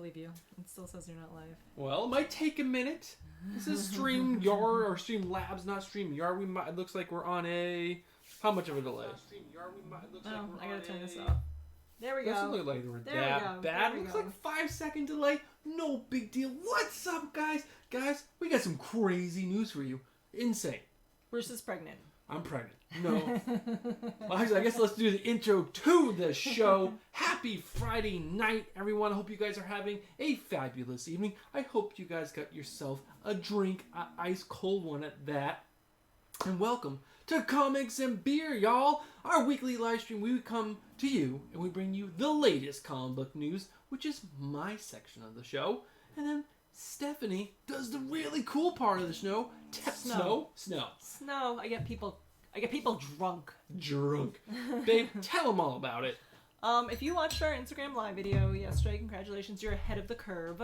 believe you. It still says you're not live. Well, it might take a minute. This is StreamYard or StreamLabs, not StreamYard. It looks like we're on a... How much of a delay? I gotta turn this off. There we go. Doesn't look like we're There we that go. bad. There we Looks go. like 5-second delay. No big deal. What's up, guys? Guys, we got some crazy news for you. Insane. Bruce is pregnant. I'm pregnant. No. Well, actually, I guess let's do the intro to the show. Happy Friday night, everyone. I hope you guys are having a fabulous evening. I hope you guys got yourself a drink, an ice cold one at that. And welcome to Comics and Beer, y'all. Our weekly live stream, we come to you and we bring you the latest comic book news, which is my section of the show. And then Stephanie does the really cool part of the show. Snow. I get people drunk. Babe, tell them all about it. If you watched our Instagram live video yesterday, congratulations, you're ahead of the curve.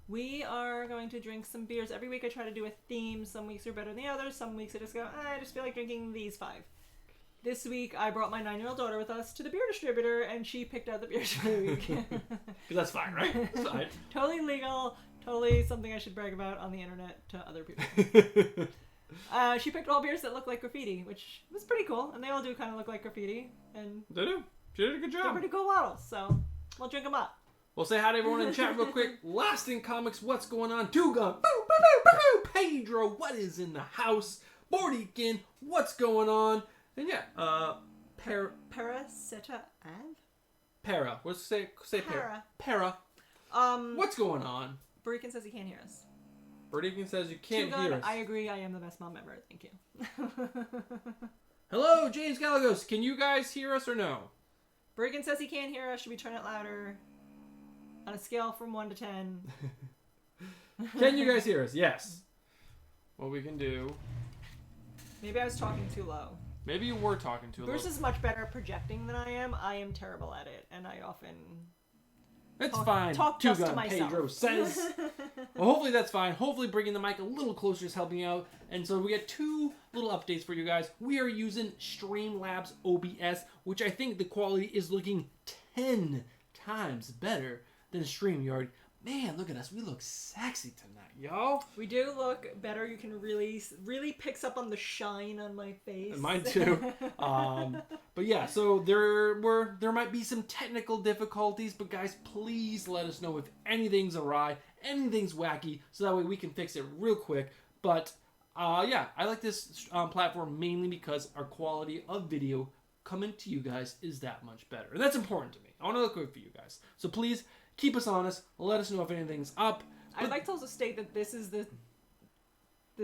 We are going to drink some beers. Every week I try to do a theme. Some weeks are better than the others. Some weeks I just go, I just feel like drinking these 5. This week I brought my 9-year-old daughter with us to the beer distributor, and she picked out the beers for the week. Because that's fine, right? That's fine. Totally legal. Totally something I should brag about on the internet to other people. She picked all beers that look like graffiti, which was pretty cool. And they all do kind of look like graffiti. And They do. She did a good job. they're pretty cool bottles, so we'll drink them up. We'll say hi to everyone in the chat real quick. Last in Comics, what's going on? Dugan, boo, boo, boo, boo, boo. Pedro, what is in the house? Bordikin, what's going on? And yeah, Paraseta Ave? Para. Let's say Para. Para. What's going on? Burican says he can't hear us. Bordikin says you can't Tugan, hear us. I agree, I am the best mom ever. Thank you. Hello, James Galagos. Can you guys hear us or no? Burican says he can't hear us. Should we turn it louder? On a scale from 1 to 10. Can you guys hear us? Yes. What we can do... Maybe I was talking too low. Maybe you were talking too low. Bruce is much better at projecting than I am. I am terrible at it, and I often... That's fine. Talk just to Tugan, myself. Pedro says. Well, hopefully that's fine. Hopefully bringing the mic a little closer is helping out. And so we got 2 little updates for you guys. We are using Streamlabs OBS, which I think the quality is looking 10 times better than StreamYard. Man, look at us. We look sexy tonight, y'all. We do look better. You can really picks up on the shine on my face. Mine too. But yeah, so there might be some technical difficulties, but guys, please let us know if anything's awry, anything's wacky, so that way we can fix it real quick. But yeah, I like this platform mainly because our quality of video coming to you guys is that much better. And that's important to me. I want to look good for you guys. So please keep us honest. Let us know if anything's up. I'd like to also state that this is the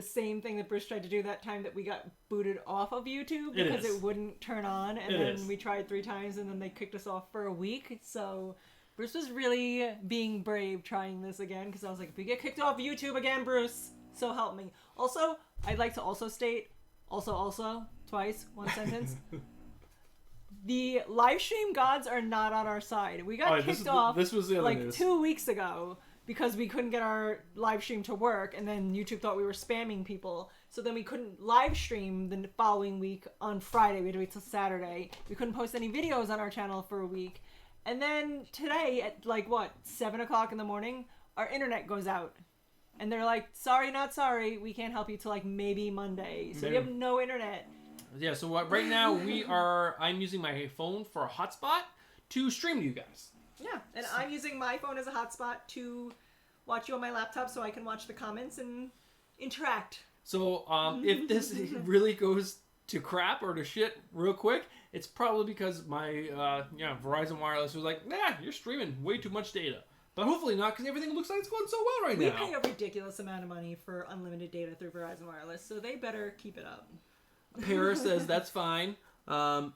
same thing that Bruce tried to do that time that we got booted off of YouTube because it wouldn't turn on, and then we tried 3 times and then they kicked us off for a week. So Bruce was really being brave trying this again, because I was like, if we get kicked off YouTube again, Bruce, so help me. Also, I'd like to also state, also, twice, one sentence. The live stream gods are not on our side. We got kicked off this was the other news. 2 weeks ago because we couldn't get our live stream to work, and then YouTube thought we were spamming people. So then we couldn't live stream the following week on Friday. We had to wait till Saturday. We couldn't post any videos on our channel for a week. And then today at 7 o'clock in the morning, our internet goes out. And they're like, sorry, not sorry. We can't help you till maybe Monday. So we have no internet. Yeah, so right now I'm using my phone for a hotspot to stream to you guys. Yeah, and I'm using my phone as a hotspot to watch you on my laptop so I can watch the comments and interact. So if this really goes to crap or to shit real quick, it's probably because my Verizon Wireless was like, nah, you're streaming way too much data. But hopefully not, because everything looks like it's going so well right now. We pay a ridiculous amount of money for unlimited data through Verizon Wireless, so they better keep it up. Para says that's fine. Addie.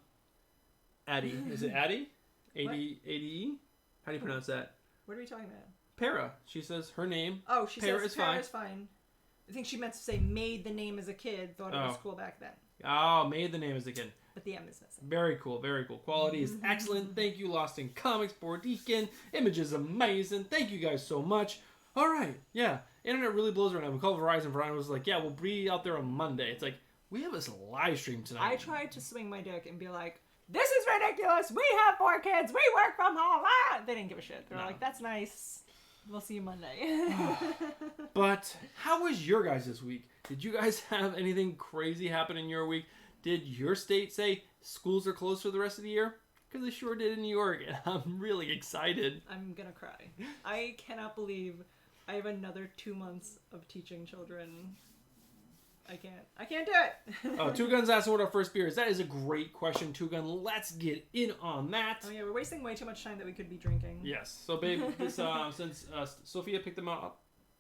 Is it Addie? ADE? How do you pronounce that? What are we talking about? Para. She says her name. Oh, she Para says is Para is fine. I think she meant to say made the name as a kid. Thought it was cool back then. Oh, made the name as a kid. But the M is missing. Very cool, very cool. Quality is excellent. Thank you, Lost in Comics, Bordikin. Image is amazing. Thank you guys so much. All right, yeah. Internet really blows right now. We called Verizon. Verizon was like, yeah, we'll be out there on Monday. It's like, we have this live stream tonight. I tried to swing my dick and be like, this is ridiculous. We have 4 kids. We work from home. Ah! They didn't give a shit. They're like, that's nice. We'll see you Monday. But how was your guys this week? Did you guys have anything crazy happen in your week? Did your state say schools are closed for the rest of the year? Because they sure did in New York, and I'm really excited. I'm gonna cry. I cannot believe I have another 2 months of teaching children. I can't do it. Two Guns asked what our first beer is. That is a great question, Two Gun. Let's get in on that. Oh yeah, we're wasting way too much time that we could be drinking. Yes. So babe, this since Sophia picked them out,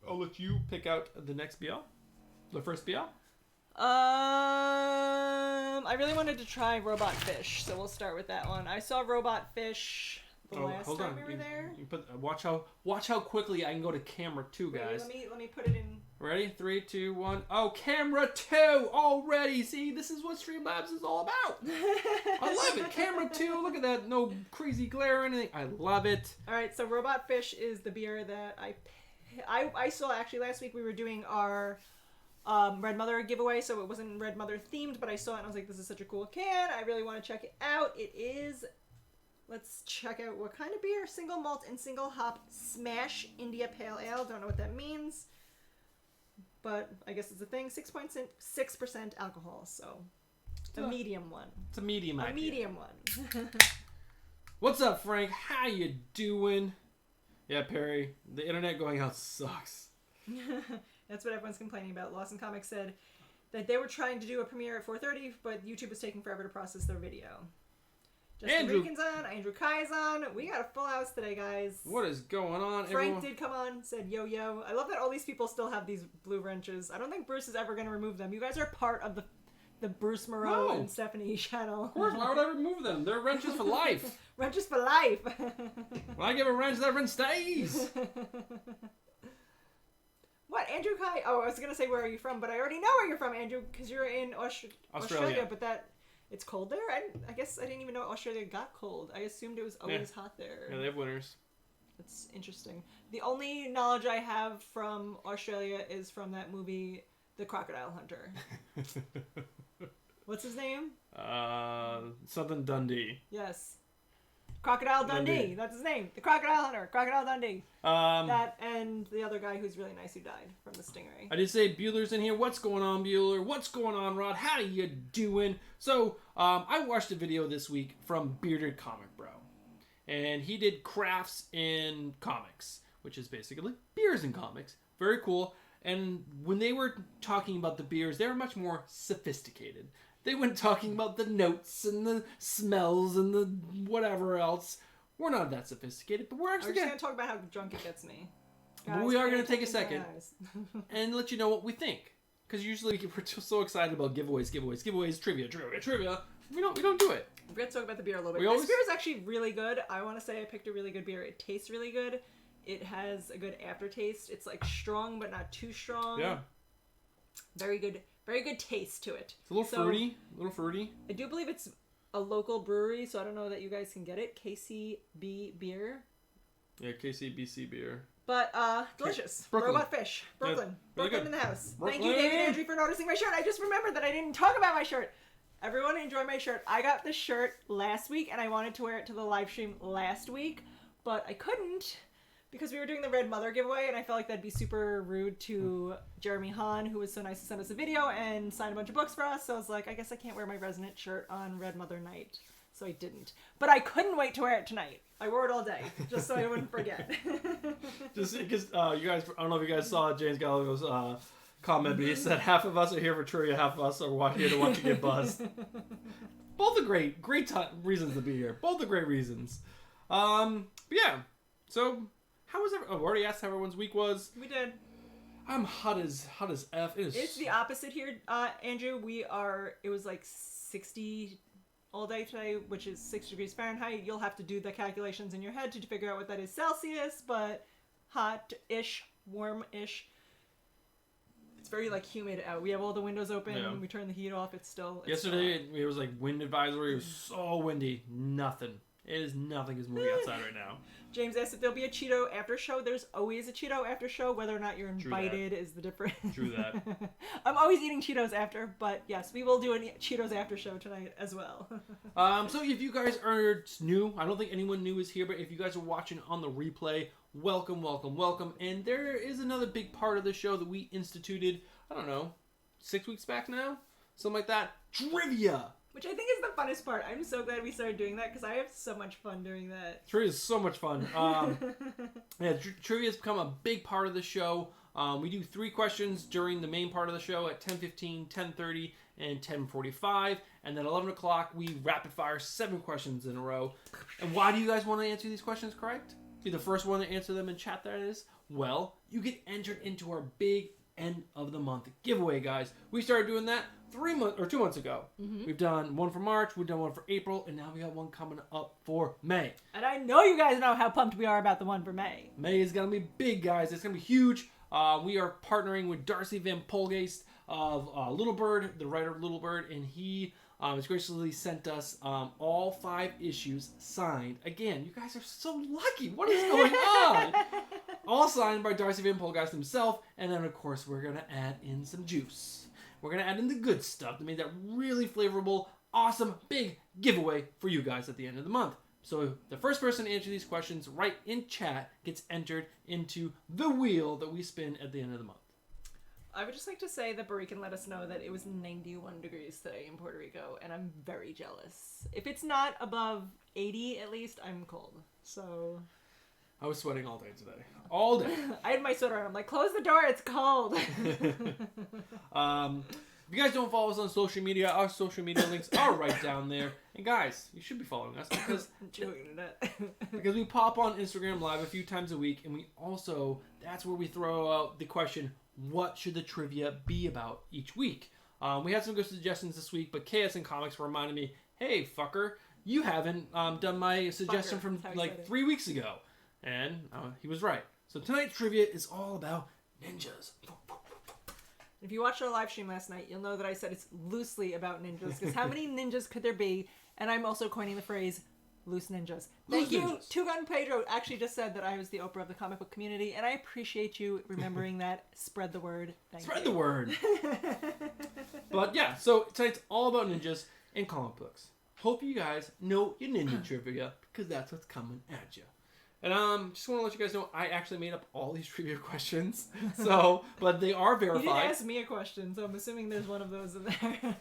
I'll let you pick out the next BL. The first BL. I really wanted to try Robot Fish, so we'll start with that one. I saw Robot Fish the last time we were there. You watch how quickly I can go to camera 2, guys. Let me put it in. Ready? 3, 2, 1. Oh, camera 2 already. See, this is what Streamlabs is all about. I love it. Camera 2. Look at that. No crazy glare or anything. I love it. All right. So Robot Fish is the beer that I saw actually last week. We were doing our Red Mother giveaway, so it wasn't Red Mother themed, but I saw it and I was like, this is such a cool can. I really want to check it out. It is. Let's check out what kind of beer. Single malt and single hop Smash India Pale Ale. Don't know what that means. But I guess it's a thing. 6.6% alcohol, so a medium one. It's a medium IPA. A medium one. What's up, Frank? How you doing? Yeah, Perry. The internet going out sucks. That's what everyone's complaining about. Lawson Comics said that they were trying to do a premiere at 4:30, but YouTube was taking forever to process their video. Justin Reekin's on, Andrew Kai's on. We got a full house today, guys. What is going on? Frank did come on, said yo. I love that all these people still have these blue wrenches. I don't think Bruce is ever going to remove them. You guys are part of the Bruce Moreau and Stephanie channel. Of course, why would I remove them? They're wrenches for life. Wrenches for life. When I give a wrench, that wrench stays. What, Andrew Kai? Oh, I was going to say, where are you from? But I already know where you're from, Andrew, because you're in Australia. But it's cold there? I guess I didn't even know Australia got cold. I assumed it was always hot there. Yeah, they have winters. That's interesting. The only knowledge I have from Australia is from that movie, The Crocodile Hunter. What's his name? Something Dundee. Yes. Crocodile Dundee. That's his name. The Crocodile Hunter. Crocodile Dundee. That and the other guy who's really nice who died from the stingray. I did say Bueller's in here. What's going on, Bueller? What's going on, Rod? How you doing? So, I watched a video this week from Bearded Comic Bro. And he did crafts in comics, which is basically beers in comics. Very cool. And when they were talking about the beers, they were much more sophisticated. They weren't talking about the notes and the smells and the whatever else. We're not that sophisticated, but we're actually going to talk about how drunk it gets me. Guys, but we are going to take a second and let you know what we think. Because usually we're just so excited about giveaways, trivia. We don't do it. We're going to talk about the beer a little bit. This beer is actually really good. I want to say I picked a really good beer. It tastes really good. It has a good aftertaste. It's like strong, but not too strong. Yeah. Very good taste to it. It's a little fruity. I do believe it's a local brewery, so I don't know that you guys can get it. KCB Beer. Yeah, KCBC Beer. But, delicious. Brooklyn. Robot Fish. Brooklyn. Yeah, really Brooklyn good. in the house. Brooklyn. Thank you, David Andrew, for noticing my shirt. I just remembered that I didn't talk about my shirt. Everyone enjoy my shirt. I got this shirt last week, and I wanted to wear it to the live stream last week, but I couldn't. Because we were doing the Red Mother giveaway, and I felt like that'd be super rude to Jeremy Hahn, who was so nice to send us a video and sign a bunch of books for us. So I was like, I guess I can't wear my Resonant shirt on Red Mother night. So I didn't. But I couldn't wait to wear it tonight. I wore it all day, just so I wouldn't forget. Just because you guys, I don't know if you guys saw James Gallagher's comment, but he said half of us are here for trivia, half of us are here to watch you get buzzed. Both are great reasons to be here. Both are great reasons. But yeah, so... How was I already asked how everyone's week was. We did. I'm hot as F. It's the opposite here, Andrew. It was like 60 all day today, which is 6 degrees Fahrenheit. You'll have to do the calculations in your head to figure out what that is Celsius, but hot-ish, warm-ish. It's very like humid out. We have all the windows open. Yeah. We turn the heat off. It's Yesterday it was like wind advisory. It was so windy. Nothing. It is nothing is moving outside right now. James asked if there'll be a Cheeto after show. There's always a Cheeto after show. Whether or not you're invited is the difference. True that. I'm always eating Cheetos after, but yes, we will do a Cheetos after show tonight as well. So if you guys are new, I don't think anyone new is here, but if you guys are watching on the replay, welcome, welcome, welcome. And there is another big part of the show that we instituted, I don't know, 6 weeks back now? Something like that. Trivia! Which I think is the funnest part. I'm so glad we started doing that because I have so much fun doing that. Trivia is so much fun. Trivia has become a big part of the show. We do 3 questions during the main part of the show at 10:15, 10:30, and 10:45. And then 11 o'clock, we rapid fire 7 questions in a row. And why do you guys want to answer these questions correct? Be the first one to answer them in chat, that is. Well, you get entered into our big end of the month giveaway, guys. We started doing that 2 months ago. Mm-hmm. We've done one for March, we've done one for April, and now we got one coming up for May. And I know you guys know how pumped we are about the one for May. May is going to be big, guys. It's going to be huge. We are partnering with Darcy Van Polgeest of Little Bird, the writer of Little Bird, and he has graciously sent us all 5 issues signed. Again, you guys are so lucky. What is going on? All signed by Darcy Van Polgeest himself, and then, of course, we're going to add in some juice. We're going to add in the good stuff that made that really flavorful, awesome, big giveaway for you guys at the end of the month. So the first person to answer these questions right in chat gets entered into the wheel that we spin at the end of the month. I would just like to say that Barikan let us know that it was 91 degrees today in Puerto Rico, and I'm very jealous. If it's not above 80 at least, I'm cold. So... I was sweating all day today. All day. I had my sweater on. I'm like, close the door, it's cold. If you guys don't follow us on social media, our social media links are right down there. And guys, you should be following us because we pop on Instagram Live a few times a week, and we also, that's where we throw out the question, what should the trivia be about each week? We had some good suggestions this week, but KS and Comics reminded me, hey, fucker, you haven't done my suggestion from like 3 weeks ago. And he was right. So tonight's trivia is all about ninjas. If you watched our live stream last night, you'll know that I said it's loosely about ninjas. Because how many ninjas could there be? And I'm also coining the phrase, loose ninjas. Thank you. Two Gun Pedro actually just said that I was the Oprah of the comic book community. And I appreciate you remembering that. Spread the word. Spread the word. But yeah, so tonight's all about ninjas and comic books. Hope you guys know your ninja trivia. Because that's what's coming at you. And just want to let you guys know, I actually made up all these trivia questions. So, but they are verified. You didn't ask me a question, so I'm assuming there's one of those in there.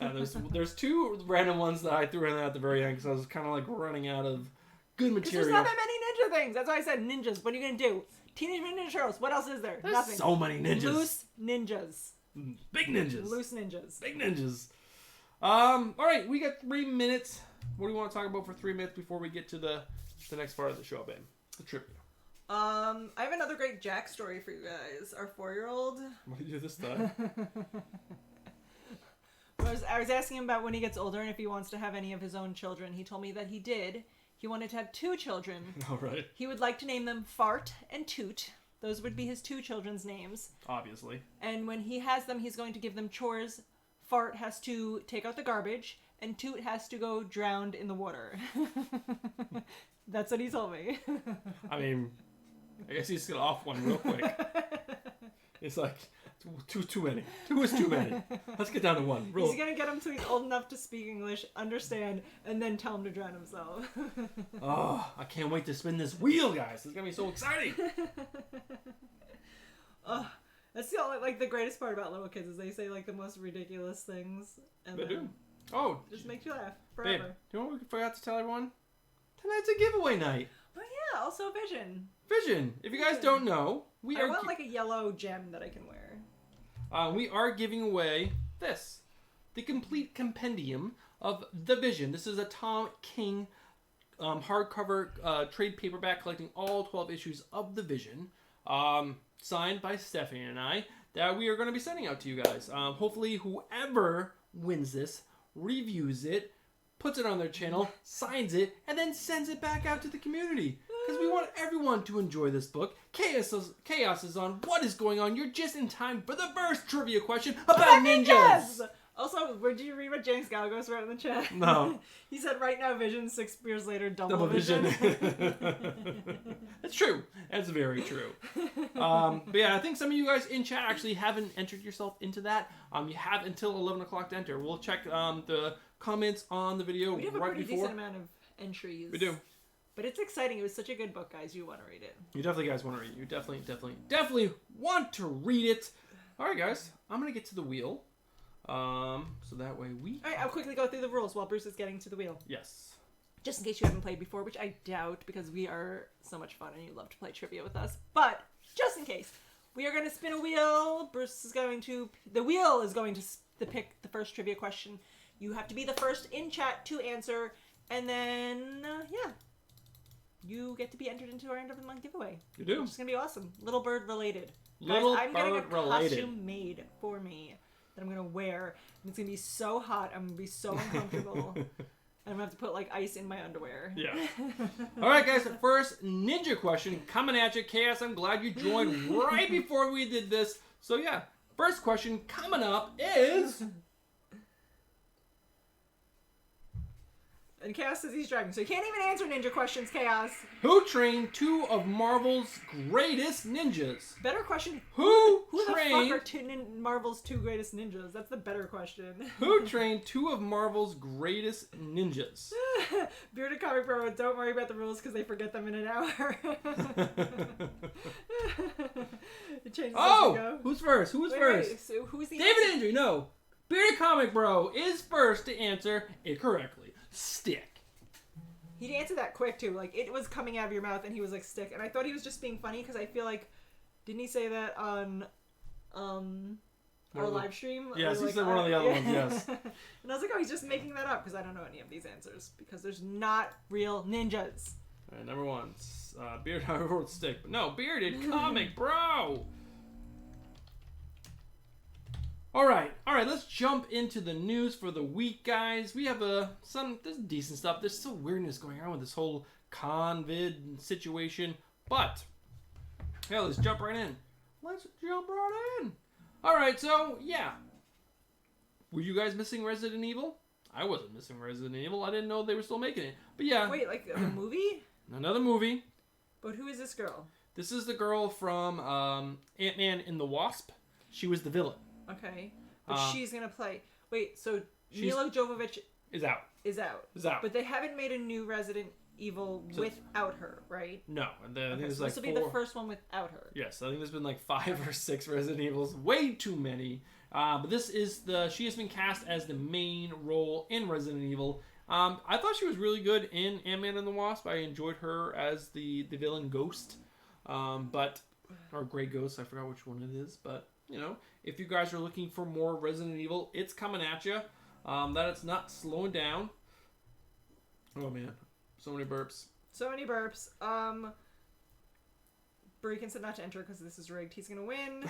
There's 2 random ones that I threw in there at the very end because I was kind of like running out of good material. There's not that many ninja things. That's why I said ninjas. What are you gonna do? Teenage Mutant Ninja Turtles. What else is there? There's nothing. So many ninjas. Loose ninjas. Big ninjas. Loose ninjas. Big ninjas. All right, we got 3 minutes. What do you want to talk about for 3 minutes before we get to the next part of the show, babe? The trivia. I have another great Jack story for you guys. Our 4-year-old. What did you do this time? I was asking him about when he gets older and if he wants to have any of his own children. He told me that he did. He wanted to have 2 children. All right. He would like to name them Fart and Toot. Those would be his 2 children's names. Obviously. And when he has them, he's going to give them chores. Fart has to take out the garbage, and Toot has to go drowned in the water. That's what he told me. I mean, I guess he's gonna off one real quick. It's like too many. 2 is too many. Let's get down to 1. He's gonna get him to he's old enough to speak English, understand, and then tell him to drown himself. Oh, I can't wait to spin this wheel, guys. It's gonna be so exciting. That's the only, like, the greatest part about little kids is they say like the most ridiculous things, and they do. Oh, just makes you laugh forever. Babe, do you know what we forgot to tell everyone? Tonight's a giveaway night. Oh yeah, also Vision. Vision. If you guys don't know, I want like a yellow gem that I can wear. We are giving away this, the complete compendium of the Vision. This is a Tom King hardcover trade paperback collecting all 12 issues of the Vision, signed by Stephanie and I, that we are going to be sending out to you guys. Hopefully, whoever wins this reviews it, puts it on their channel, signs it, and then sends it back out to the community. Because we want everyone to enjoy this book. Chaos is on. What is going on? You're just in time for the first trivia question about ninjas! Also, did you read what James Galagos wrote in the chat? No. He said, right now, Vision, 6 years later, double Vision. That's true. That's very true. But yeah, I think some of you guys in chat actually haven't entered yourself into that. You have until 11 o'clock to enter. We'll check the comments on the video we have right a pretty before. decent amount of entries. We do. But it's exciting. It was such a good book, guys. You want to read it. You definitely guys want to read it. You definitely want to read it. All right, guys. I'm going to get to the wheel. So that way we... All right, I'll quickly go through the rules while Bruce is getting to the wheel. Yes. Just in case you haven't played before, which I doubt because we are so much fun and you love to play trivia with us. But just in case, we are going to spin a wheel. Bruce is going to... The wheel is going to pick the first trivia question. You have to be the first in chat to answer. And then, yeah. You get to be entered into our end of the month giveaway. You do. Which is going to be awesome. Little Bird related. Little Guys, I'm getting a Bird related. costume made for me that I'm going to wear. And it's going to be so hot. I'm going to be so uncomfortable. And I'm going to have to put, like, ice in my underwear. Yeah. All right, guys. The first ninja question coming at you. Chaos, I'm glad you joined right before we did this. So, yeah. First question coming up is... And Chaos says he's driving, so he can't even answer ninja questions, Chaos. Who trained 2 of Marvel's greatest ninjas? Better question. Who the trained... fuck are Marvel's 2 greatest ninjas? That's the better question. Who trained 2 of Marvel's greatest ninjas? Bearded Comic Bro, don't worry about the rules because they forget them in an hour. It changes as we go. Who's first? Who's first? Wait, so who's the David Andrew, no. Bearded Comic Bro is first to answer it correctly. Stick. He'd answer that quick too. Like, it was coming out of your mouth and he was like, stick. And I thought he was just being funny because I feel like, didn't he say that on our live stream? Yes, he said one of the other ones, yes. And I was like, oh, he's just making that up because I don't know any of these answers because there's not real ninjas. All right, number 1. Bearded Comic Bro with stick. But no, Bearded Comic Bro. All right, let's jump into the news for the week, guys. We have there's decent stuff. There's still weirdness going on with this whole COVID situation, but yeah, let's jump right in. All right, so yeah. Were you guys missing Resident Evil? I wasn't missing Resident Evil. I didn't know they were still making it. But yeah. Wait, like a movie? Another movie. But who is this girl? This is the girl from Ant-Man and the Wasp. She was the villain. Okay. But she's going to play... Wait, so Mila Jovovich... Is out. Is out. But they haven't made a new Resident Evil without her, right? No. I think so this will be the first one without her. Yes, I think there's been like 5 or 6 Resident Evils. Way too many. But this is she has been cast as the main role in Resident Evil. I thought she was really good in Ant-Man and the Wasp. I enjoyed her as the villain Ghost. Or Grey Ghost, I forgot which one it is. But, you know, if you guys are looking for more Resident Evil, it's coming at you. That it's not slowing down. Oh, man. So many burps. Breakin said not to enter because this is rigged. He's going to win.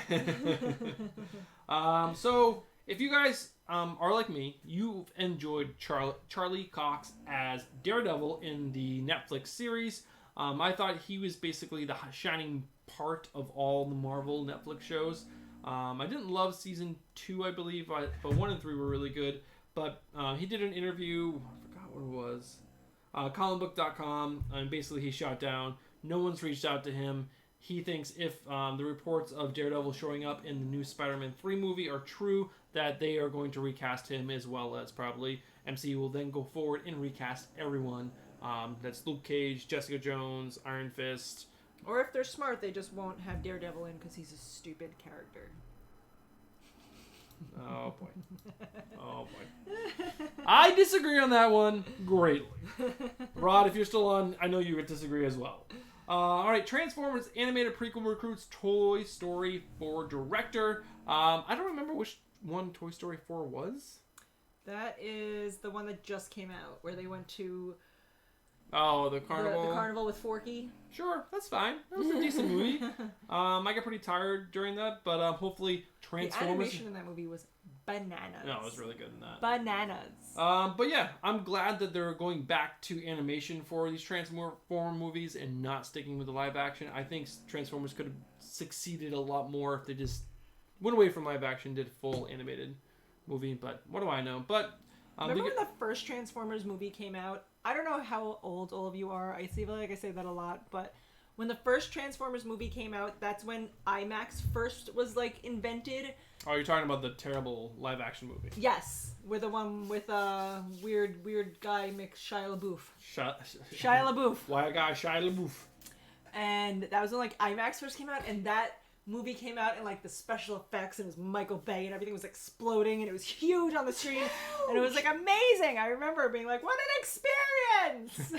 So, if you guys are like me, you've enjoyed Charlie Cox as Daredevil in the Netflix series. I thought he was basically the shining part of all the Marvel Netflix shows. I didn't love season 2, I believe, but 1 and 3 were really good. But he did an interview, I forgot what it was, columnbook.com, and basically he shot down. No one's reached out to him. He thinks if the reports of Daredevil showing up in the new Spider-Man 3 movie are true, that they are going to recast him, as well as probably MCU will then go forward and recast everyone. That's Luke Cage, Jessica Jones, Iron Fist. Or if they're smart, they just won't have Daredevil in because he's a stupid character. Oh boy. I disagree on that one greatly. Rod, if you're still on, I know you would disagree as well. Alright, Transformers animated prequel recruits Toy Story 4 director. I don't remember which one Toy Story 4 was. That is the one that just came out, where they went to... Oh, the carnival. The carnival with Forky. Sure, that's fine. That was a decent movie. I got pretty tired during that, but hopefully Transformers... The animation in that movie was bananas. No, it was really good in that. Bananas. But yeah, I'm glad that they're going back to animation for these Transformer movies and not sticking with the live action. I think Transformers could have succeeded a lot more if they just went away from live action, did full animated movie, but what do I know? But remember when the first Transformers movie came out? I don't know how old all of you are. I feel like I say that a lot, but when the first Transformers movie came out, that's when IMAX first was like invented. Oh, you're talking about the terrible live action movie? Yes, with the one with a weird guy mixed Shia LaBeouf. Shia LaBeouf. White guy Shia LaBeouf. And that was when like IMAX first came out, and that movie came out in like the special effects, and it was Michael Bay, and everything was exploding, and it was huge on the screen, and it was like amazing. I remember being like, what an experience.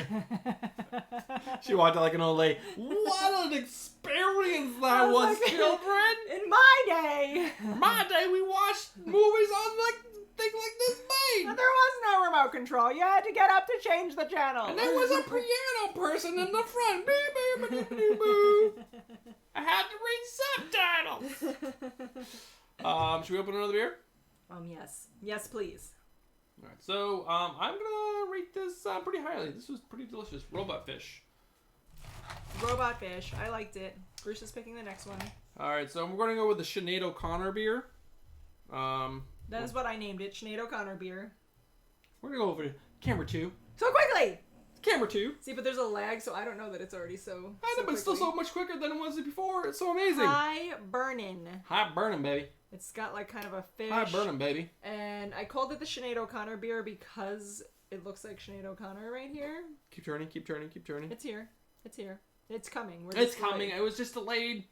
She walked out like an old lady. What an experience that was, like, children. In my day we watched movies on like things like this big. And there was no remote control. You had to get up to change the channel. And there was a piano person in the front. Beep, beep, beep, beep, beep. I had to read subtitles. Should we open another beer? Yes. Yes, please. All right. So, I'm gonna rate this pretty highly. This was pretty delicious. Robot fish. Robot fish. I liked it. Bruce is picking the next one. All right. So we're gonna go with the Sinead O'Connor beer. That is what I named it. Sinead O'Connor beer. We're gonna go over to camera 2. So quickly. Camera 2. See, but there's a lag, so I don't know that it's already so. I know, but it's still so much quicker than it was before. It's so amazing. High burning. High burning, baby. It's got like kind of a fish. High burning, baby. And I called it the Sinead O'Connor beer because it looks like Sinead O'Connor right here. Keep turning, keep turning, keep turning. It's here. It's here. It's coming. It's coming. It was just delayed.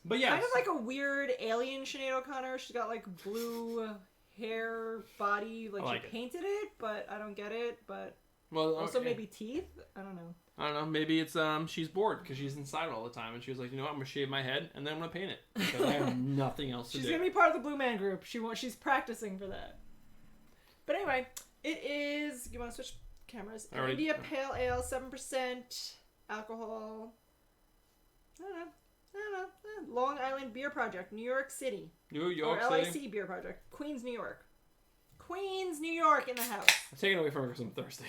But yeah. Kind of like a weird alien Sinead O'Connor. She's got like blue hair, body. Like she painted it, but I don't get it. But well, also maybe teeth. I don't know. I don't know. Maybe it's she's bored because she's inside all the time, and she was like, you know what, I'm gonna shave my head and then I'm gonna paint it because I have nothing else to do. She's gonna be part of the Blue Man Group. She's practicing for that. But anyway, it is. You want to switch cameras? India Pale Ale, 7% alcohol. I don't know. Long Island Beer Project, New York City. New York or City. LIC Beer Project, Queens, New York. Queens, New York in the house. I'm taking it away from her because I'm thirsty.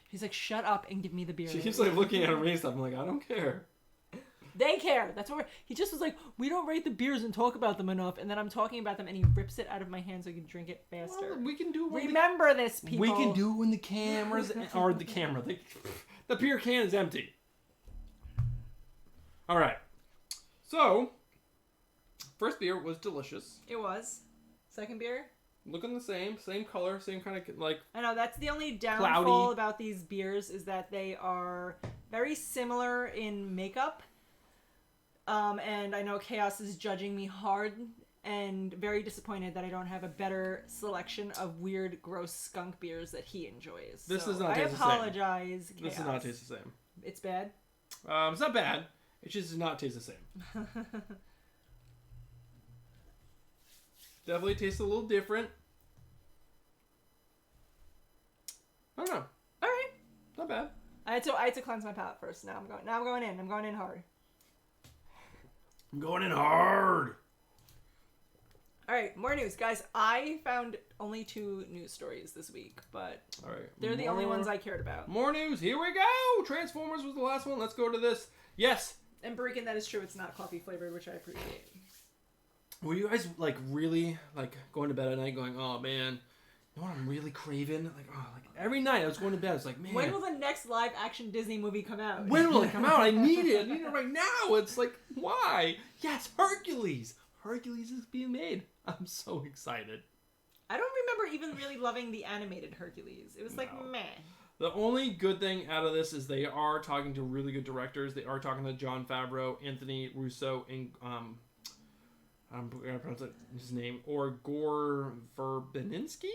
He's like, shut up and give me the beer. She keeps like looking at her rating stuff. I'm like, I don't care. They care. That's what he just was like, we don't rate the beers and talk about them enough. And then I'm talking about them and he rips it out of my hand so I can drink it faster. Well, we can do it. Remember this, people. We can do it when the cameras or the camera. The beer can is empty. All right. So, first beer was delicious. It was. Second beer? Looking the same color, same kind of like. I know that's the only downfall about these beers is that they are very similar in makeup. And I know Chaos is judging me hard and very disappointed that I don't have a better selection of weird, gross skunk beers that he enjoys. This so does not taste the same. I apologize, Chaos. This does not taste the same. It's bad? It's not bad. It just does not taste the same. Definitely tastes a little different. I don't know. All right. Not bad. I had to cleanse my palate first. Now I'm going in. I'm going in hard. I'm going in hard. All right, more news, guys. I found only 2 news stories this week, but all right, they're the only ones I cared about. More news. Here we go. Transformers was the last one. Let's go to this. Yes. And Barikan, that is true. It's not coffee flavored, which I appreciate. Were you guys like really like going to bed at night going, oh man, you know what I'm really craving? Like every night I was going to bed. I was like, man, when will the next live action Disney movie come out? When will it come out? I need it. I need it right now. It's like, why? Yes, Hercules. Hercules is being made. I'm so excited. I don't remember even really loving the animated Hercules. It was like meh. The only good thing out of this is they are talking to really good directors. They are talking to Jon Favreau, Anthony Russo, and I'm gonna pronounce his name, or Gore Verbinski.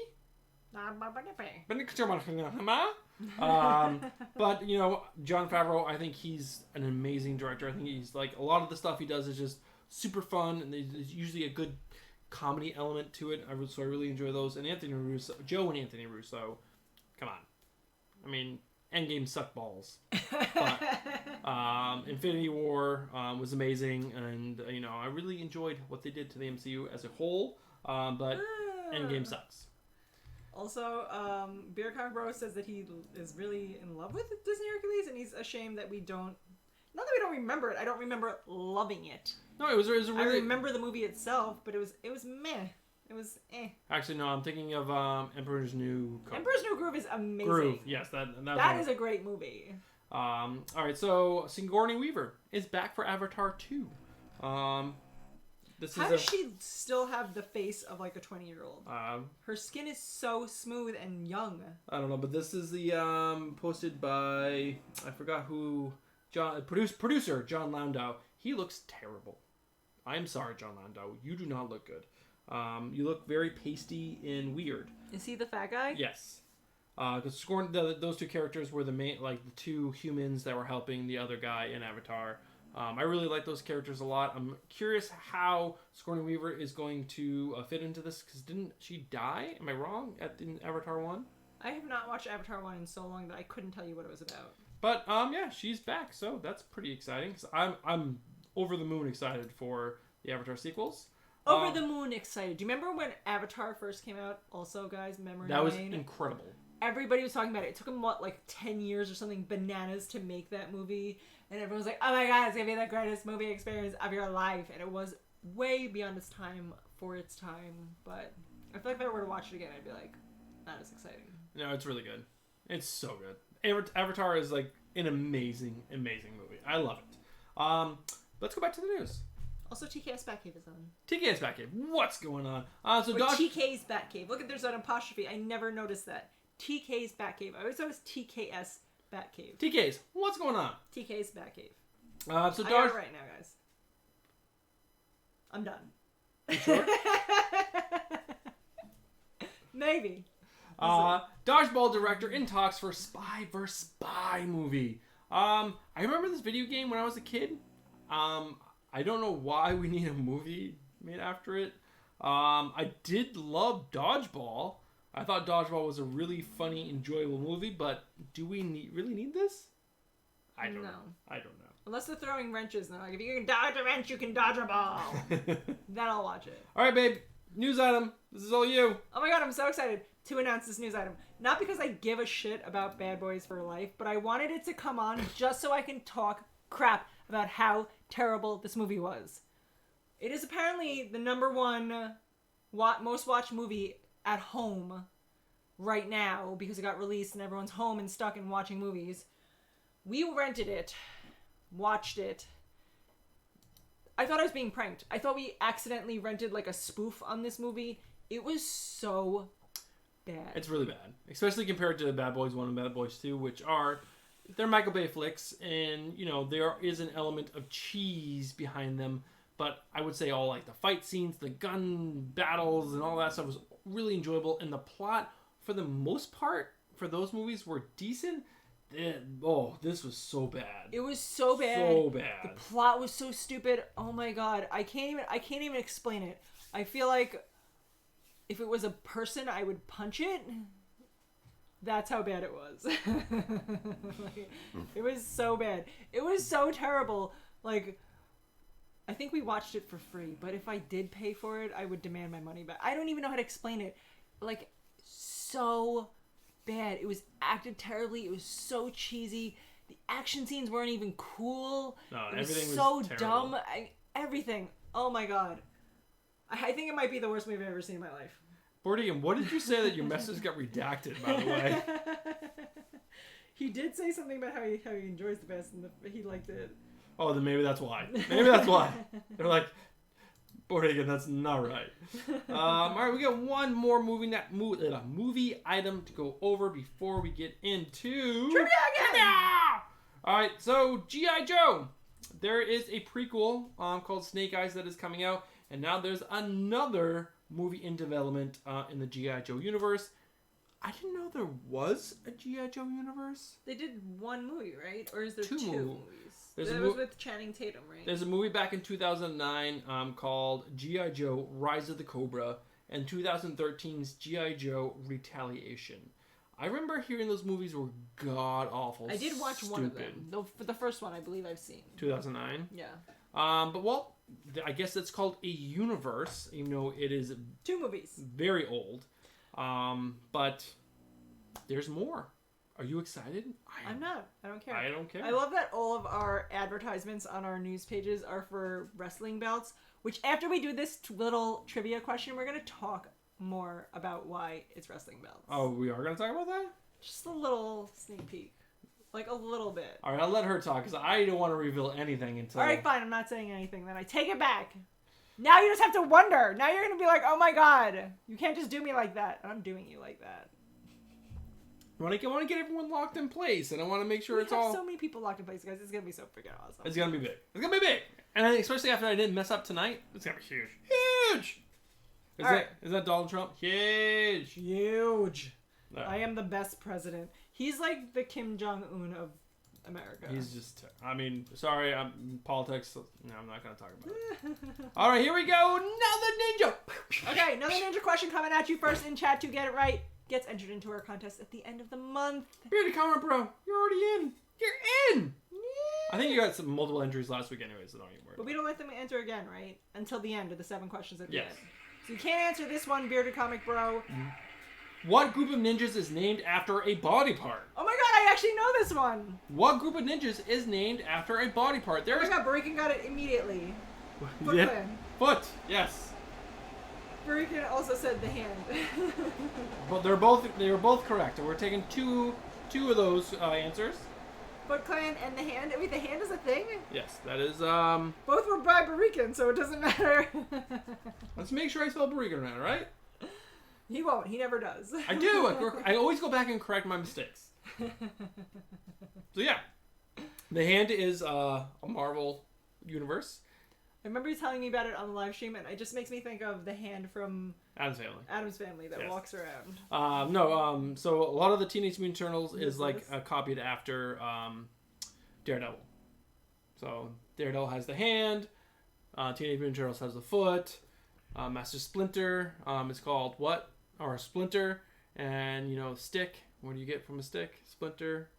But you know, Jon Favreau, I think he's an amazing director. I think he's like a lot of the stuff he does is just super fun, and there's usually a good comedy element to it. So I really enjoy those. And Joe and Anthony Russo, come on. I mean, Endgame sucked balls. But Infinity War was amazing, and you know, I really enjoyed what they did to the MCU as a whole. But Endgame sucks. Also, Beer Comic Bro says that he is really in love with Disney Hercules, and he's ashamed that we don't. Not that we don't remember it. I don't remember loving it. No, it was really. I remember the movie itself, but it was meh. It was Actually, no, I'm thinking of Emperor's New Groove. Emperor's New Groove is amazing. Groove, yes. That is a great movie. All right, so Sigourney Weaver is back for Avatar 2. How does she still have the face of like a 20-year-old? Her skin is so smooth and young. I don't know, but this is the posted by, I forgot who, producer John Landau. He looks terrible. I'm sorry, John Landau. You do not look good. You look very pasty and weird. Is he the fat guy? Yes. Because those two characters were the main, like the two humans that were helping the other guy in Avatar. I really like those characters a lot. I'm curious how Sigourney Weaver is going to fit into this, because didn't she die? Am I wrong? In Avatar 1? I have not watched Avatar 1 in so long that I couldn't tell you what it was about. But yeah, she's back, so that's pretty exciting. Cause I'm over the moon excited for the Avatar sequels. Over the moon excited. Do you remember when Avatar first came out? Also, guys, memory that was lane? Incredible. Everybody was talking about it. It took them, like 10 years or something bananas to make that movie. And everyone was like, oh my god, it's going to be the greatest movie experience of your life. And it was way beyond its time for its time. But I feel like if I were to watch it again, I'd be like, not as exciting. No, it's really good. It's so good. Avatar is like an amazing, amazing movie. I love it. Let's go back to the news. Also, TK's Batcave is on. TK's Batcave. What's going on? TK's Batcave. Look, there's an apostrophe. I never noticed that. TK's Batcave. I always thought it was TKS Batcave. TK's. What's going on? TK's Batcave. I got it right now, guys. I'm done. You sure? Maybe. Dodgeball director in talks for Spy vs. Spy movie. I remember this video game when I was a kid. I don't know why we need a movie made after it. I did love Dodgeball. I thought Dodgeball was a really funny, enjoyable movie, but do we really need this? I don't know. I don't know. Unless they're throwing wrenches now. Like, if you can dodge a wrench, you can dodge a ball. Then I'll watch it. All right, babe. News item. This is all you. Oh my god, I'm so excited to announce this news item. Not because I give a shit about Bad Boys for Life, but I wanted it to come on just so I can talk crap about how terrible this movie was. It is apparently the #1 most watched movie at home right now because it got released and everyone's home and stuck and watching movies. We rented it, watched it. I thought I was being pranked. I thought we accidentally rented like a spoof on this movie. It was so bad. It's really bad, especially compared to Bad Boys 1 and Bad Boys 2, which are, they're Michael Bay flicks, and you know there is an element of cheese behind them. But I would say all like the fight scenes, the gun battles, and all that stuff was really enjoyable, and the plot, for the most part, for those movies were decent. This was so bad. It was so bad. So bad. The plot was so stupid. Oh my god, I can't even explain it. I feel like if it was a person, I would punch it. That's how bad it was. Like, it was so bad. It was so terrible. Like, I think we watched it for free, but if I did pay for it, I would demand my money back. I don't even know how to explain it. Like, so bad. It was acted terribly. It was so cheesy. The action scenes weren't even cool. No, it was everything so was terrible. dumb. Everything. Oh my god. I think it might be the worst movie I've ever seen in my life. Bordigan, what did you say that your message got redacted, by the way? He did say something about how he enjoys the best and he liked it. Oh, then maybe that's why. Maybe that's why. They're like, Bordigan, that's not right. All right, we got one more movie item to go over before we get into Trivia again! All right, so G.I. Joe. There is a prequel called Snake Eyes that is coming out, and now there's another movie in development in the G.I. Joe universe. I didn't know there was a G.I. Joe universe. They did one movie, right? Or is there two movies? That was with Channing Tatum, right? There's a movie back in 2009 called G.I. Joe Rise of the Cobra and 2013's G.I. Joe Retaliation. I remember hearing those movies were god-awful. I did watch one of them. The first one I believe I've seen. 2009? Yeah. I guess it's called a universe, even though it is... Two movies. Very old. But there's more. Are you excited? I'm not. I don't care. I don't care. I love that all of our advertisements on our news pages are for wrestling belts, Which after we do this little trivia question, we're going to talk more about why it's wrestling belts. Oh, we are going to talk about that? Just a little sneak peek. Like a little bit. All right, I'll let her talk because I don't want to reveal anything until... All right, fine. I'm not saying anything. Then I take it back. Now you just have to wonder. Now you're going to be like, oh my God. You can't just do me like that. And I'm doing you like that. I want to get everyone locked in place, and I want to make sure it's all... We have so many people locked in place, guys. It's going to be so freaking awesome. It's going to be big. It's going to be big. And especially after I didn't mess up tonight, it's going to be huge. Huge! Is that Donald Trump? Huge! Huge. No. I am the best president. He's like the Kim Jong-un of America. He's just... I mean, sorry, politics... No, I'm not going to talk about it. All right, here we go. Another ninja! Okay, another ninja question coming at you first in chat to get it right. Gets entered into our contest at the end of the month. Bearded comment, bro. You're already in. You're in! Yeah. I think you got some multiple entries last week anyway, so don't even worry. But we don't let them enter again, right? Until the end of the 7 questions at the end. So you can't answer this one, Bearded Comic Bro. Mm-hmm. What group of ninjas is named after a body part? Oh my god, I actually know this one! What group of ninjas is named after a body part? Oh my god, Barikan got it immediately. Foot Clan. Foot, yes. Barikan also said the hand. But they were both correct. We're taking two of those answers. Foot Clan and the hand. Wait, the hand is a thing? Yes, that is Both were by Barikan, so it doesn't matter. Let's make sure I spell Barikan right, right? He won't. He never does. I do. I always go back and correct my mistakes. So yeah, the hand is a Marvel universe. I remember you telling me about it on the live stream, and it just makes me think of the hand from Addams Family that walks around. So a lot of the Teenage Mutant Ninja Turtles is like copied after Daredevil. So Daredevil has the hand, Teenage Mutant Turtles has the foot, Master Splinter is called what? Or a Splinter, and stick. What do you get from a stick? Splinter.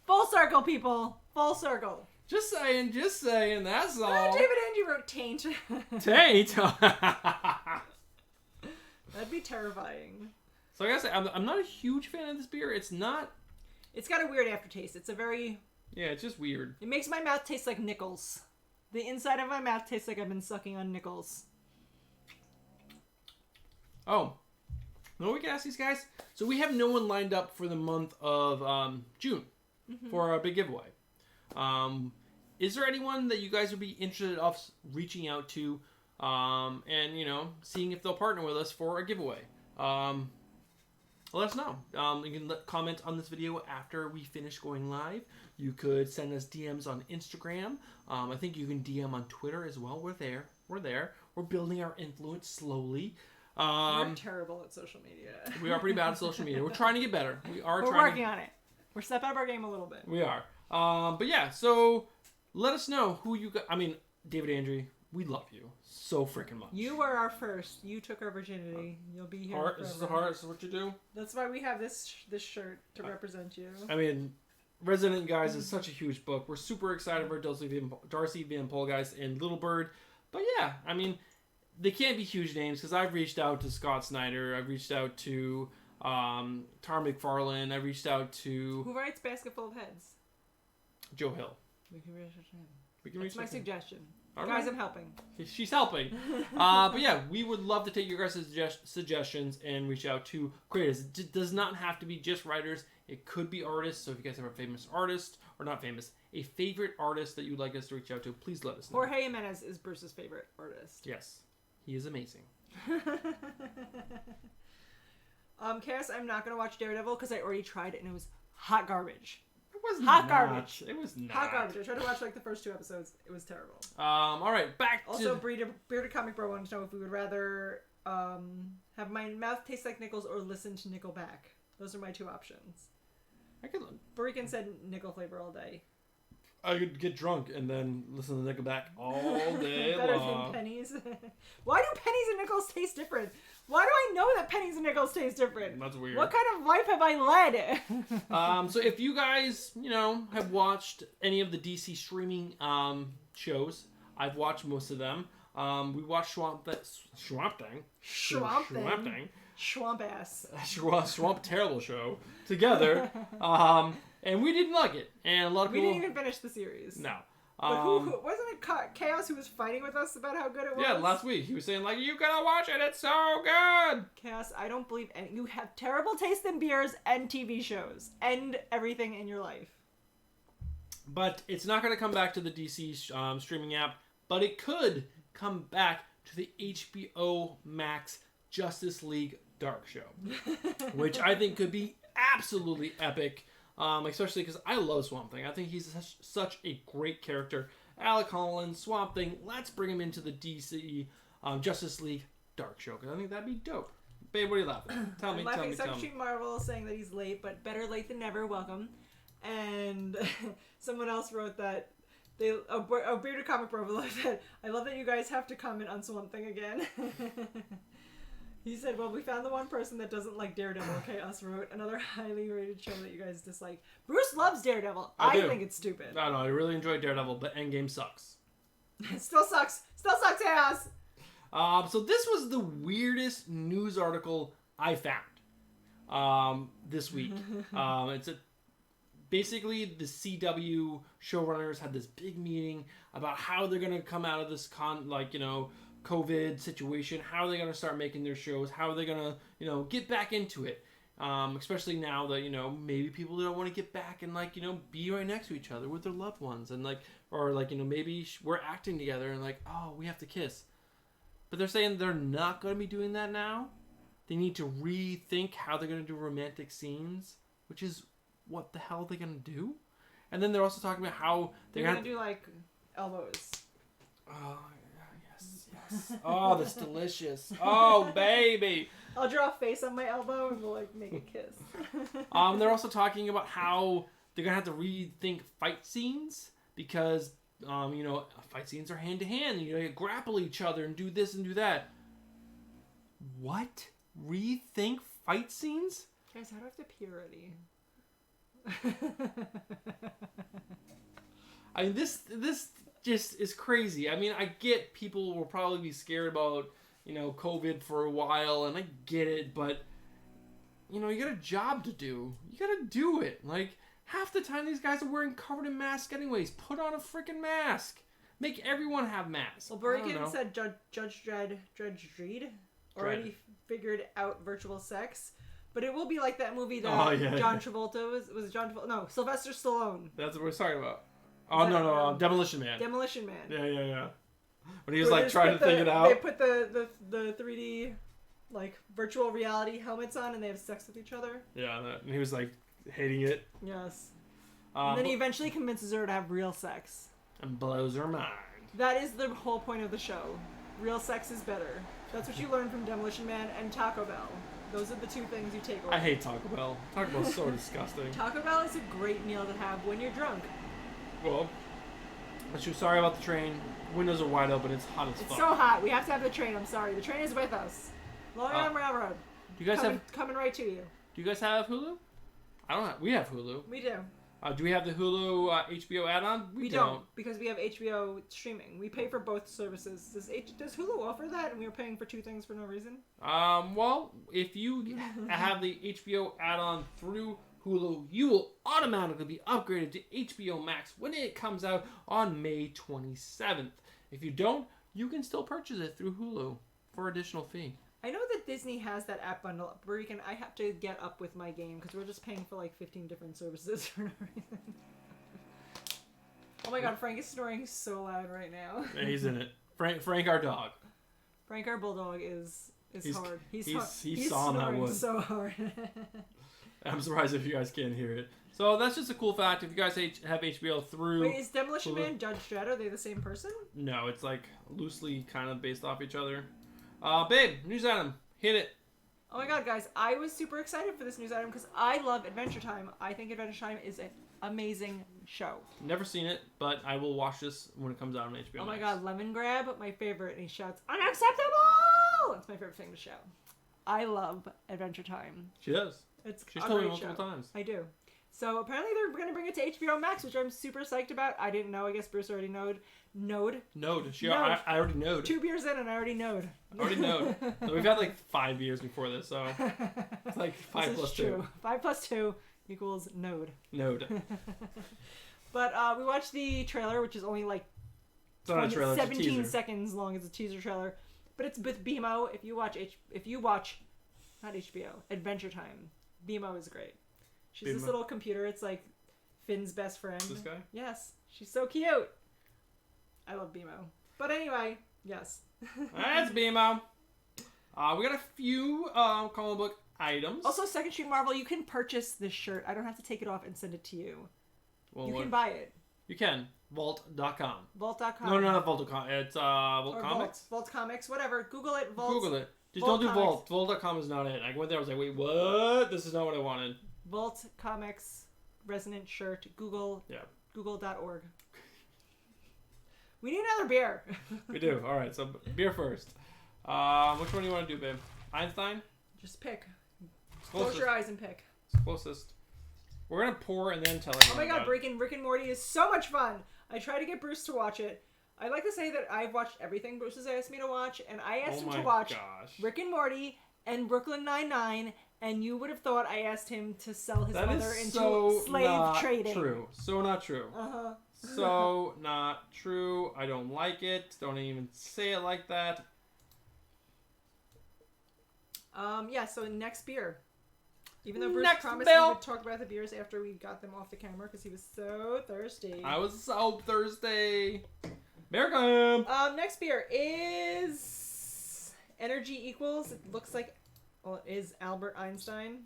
Full circle, people. Full circle. Just saying, that's all. David Angie wrote taint. Taint? That'd be terrifying. So like I said, I'm not a huge fan of this beer. It's not... It's got a weird aftertaste. It's a very... Yeah, it's just weird. It makes my mouth taste like nickels. The inside of my mouth tastes like I've been sucking on nickels. Oh. You know what we can ask these guys? So we have no one lined up for the month of June for our big giveaway. Is there anyone that you guys would be interested in us reaching out to and seeing if they'll partner with us for a giveaway? Let us know. You can comment on this video after we finish going live. You could send us DMs on Instagram. I think you can DM on Twitter as well. We're there. We're building our influence slowly. We're terrible at social media. We are pretty bad at social media. We're trying to get better. We're working on it. We're stepping up our game a little bit. We are. But yeah, so let us know who you got. I mean, David Andre, we love you so freaking much. You were our first. You took our virginity. You'll be here heart. This is the heart. This is what you do. That's why we have this shirt to represent you. I mean, Resident Guys is such a huge book. We're super excited for Darcy Van Polgeist and Little Bird. But yeah, I mean, they can't be huge names because I've reached out to Scott Snyder. I've reached out to Tar McFarlane. I've reached out to... Who writes Basketful of Heads? Joe Hill. We can research him. That's my suggestion. All guys, I'm helping. She's helping. But yeah, we would love to take your guys' suggestions and reach out to creators. It does not have to be just writers. It could be artists. So if you guys have a famous artist, or not famous, a favorite artist that you'd like us to reach out to, please let us know. Jorge Jimenez is Bruce's favorite artist. Yes. He is amazing. Cass, I'm not going to watch Daredevil because I already tried it and it was hot garbage. It was garbage. It was not. Hot garbage. I tried to watch the first 2 episodes. It was terrible. All right, back to... Also, Bearded Comic Bro wanted to know if we would rather have my mouth taste like nickels or listen to Nickelback. Those are my 2 options. Barikan said nickel flavor all day. I could get drunk and then listen to Nickelback all day Better long. than pennies. Why do pennies and nickels taste different? Why do I know that pennies and nickels taste different? That's weird. What kind of life have I led? So if you guys, have watched any of the DC streaming shows, I've watched most of them. We watched Swamp Thing. Swamp Ass. Swamp Terrible Show together. And we didn't like it. And a lot of people... We didn't even finish the series. No. But who wasn't it Chaos who was fighting with us about how good it was? Yeah, last week. He was saying, like, you gotta watch it, it's so good! Chaos, I don't believe any. You have terrible taste in beers and TV shows. And everything in your life. But it's not gonna come back to the DC streaming app, but it could come back to the HBO Max Justice League Dark Show. Which I think could be absolutely epic. Especially because I love Swamp Thing. I think he's such a great character. Alec Holland, Swamp Thing. Let's bring him into the DC Justice League Dark Show because I think that'd be dope. Babe, what are you laughing at? Tell me. I'm laughing at Substitute Marvel saying that he's late, but better late than never. Welcome. And someone else wrote that a bearded comic bro said, "I love that you guys have to comment on Swamp Thing again." He said, well, we found the one person that doesn't like Daredevil. Chaos wrote another highly rated show that you guys dislike. Bruce loves Daredevil. I think it's stupid. I know. I really enjoyed Daredevil, but Endgame sucks. Still sucks. Still sucks, Chaos. So this was the weirdest news article I found this week. Basically, the CW showrunners had this big meeting about how they're going to come out of this COVID situation. How are they going to start making their shows? How are they going to, get back into it? Especially now that, maybe people don't want to get back and, be right next to each other with their loved ones. And, maybe we're acting together and, we have to kiss. But they're saying they're not going to be doing that now. They need to rethink how they're going to do romantic scenes, which is what the hell are they going to do? And then they're also talking about how they're going to do, elbows. Oh, yes. Oh, that's delicious. Oh, baby. I'll draw a face on my elbow and we'll make a kiss. They're also talking about how they're gonna have to rethink fight scenes because fight scenes are hand to hand. You grapple each other and do this and do that. What? Rethink fight scenes? Guys, how do I have to pee already? I mean, this just is crazy. I mean, I get people will probably be scared about, COVID for a while, and I get it, but, you got a job to do. You got to do it. Half the time these guys are wearing covered in masks anyways. Put on a freaking mask. Make everyone have masks. Well, Burrican said Judge Dredd already figured out virtual sex. But it will be like that movie that John Travolta was it John Travolta? No, Sylvester Stallone. That's what we're talking about. Oh, no, Demolition Man. Demolition Man. Yeah. When he was trying to think it out. They put the 3D virtual reality helmets on and they have sex with each other. Yeah, and he was hating it. Yes. And then he eventually convinces her to have real sex. And blows her mind. That is the whole point of the show. Real sex is better. That's what you learn from Demolition Man and Taco Bell. Those are the two things you take away. I hate Taco Bell. Taco Bell's so disgusting. Taco Bell is a great meal to have when you're drunk. Well, sorry about the train. Windows are wide open. It's hot as fuck. It's so hot. We have to have the train. I'm sorry. The train is with us. Long Island Railroad. Do you guys coming right to you? Do you guys have Hulu? We have Hulu. We do. Do we have the Hulu HBO add-on? We don't because we have HBO streaming. We pay for both services. Does Hulu offer that? And we are paying for two things for no reason. Well, if you have the HBO add-on through Hulu, you will automatically be upgraded to HBO Max when it comes out on May 27th. If you don't, you can still purchase it through Hulu for additional fee. I know that Disney has that app bundle where I have to get up with my game because we're just paying for 15 different services for no reason. Oh my god, Frank is snoring so loud right now. Yeah, he's in it. Frank our dog. Frank our bulldog is hard. He's sawing that wood so hard. I'm surprised if you guys can't hear it. So that's just a cool fact. If you guys have HBO through... Wait, is Demolition Man Judge Dredd? Are they the same person? No, it's loosely kind of based off each other. Babe, news item. Hit it. Oh my god, guys. I was super excited for this news item because I love Adventure Time. I think Adventure Time is an amazing show. Never seen it, but I will watch this when it comes out on HBO. Oh my god, Lemon Grab, my favorite. And he shouts, unacceptable! It's my favorite thing to show. I love Adventure Time. She does. She's told me multiple times. I do. So apparently they're going to bring it to HBO Max, which I'm super psyched about. I didn't know. I guess Bruce already knowed. I already knowed. 2 beers in and I already knowed. So we've had 5 beers before this, so it's 5 plus 2. 5 plus 2 equals knowed. But we watched the trailer, which is only like 17 seconds long. It's a teaser trailer, but it's with BMO. If you watch, not HBO, Adventure Time. BMO is great. She's this little computer. It's like Finn's best friend. This guy? Yes, she's so cute. I love BMO. But anyway, yes. That's BMO. We got a few comic book items. Also, Second Street Marvel, you can purchase this shirt. I don't have to take it off and send it to you. Well, you can buy it. You can. Vault.com. Vault.com. No, not Vault.com. It's Vault Comics. Vault Comics, whatever. Google it. Vault. Google it. Just Vault don't do Comics. Vault. Vault.com is not it. I went there. I was like, wait, what? This is not what I wanted. Vault Comics resonant shirt. Google. Yeah. Google.org. We need another beer. We do. All right. So beer first. Which one do you want to do, babe? Einstein? Just pick. Closest. Close your eyes and pick. It's closest. We're gonna pour and then tell everyone. Oh my god, Rick and Morty is so much fun. I try to get Bruce to watch it. I'd like to say that I've watched everything Bruce has asked me to watch, and I asked him to watch Rick and Morty and Brooklyn Nine-Nine, and you would have thought I asked him to sell his mother into slave trading. True. So not true. Uh-huh. So not true. I don't like it. Don't even say it like that. Yeah, so next beer. Even though Bruce promised we would talk about the beers after we got them off the camera because he was so thirsty. I was so thirsty. America. Next beer is Energy Equals. It looks like, well, it is Albert Einstein.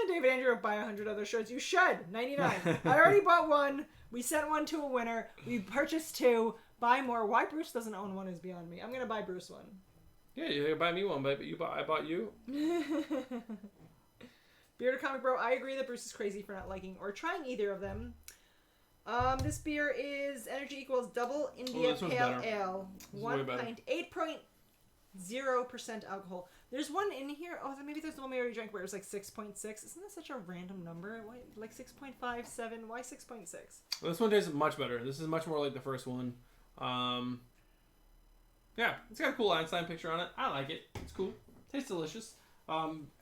David Andrew will buy 100 other shirts. You should. 99. I already bought one. We sent one to a winner. We purchased 2. Buy more. Why Bruce doesn't own one is beyond me. I'm gonna buy Bruce one. Yeah, you buy me one, but I bought you. Bearded Comic Bro, I agree that Bruce is crazy for not liking or trying either of them. This beer is Energy Equals Double India Pale Ale. 1 pint, 8.0% alcohol. There's one in here. Oh, maybe there's the one we already drank where it was like 6.6. Isn't that such a random number? Why, like 6.57? Why 6.6? Well, this one tastes much better. This is much more like the first one. Yeah, it's got a cool Einstein picture on it. I like it. It's cool. Tastes delicious.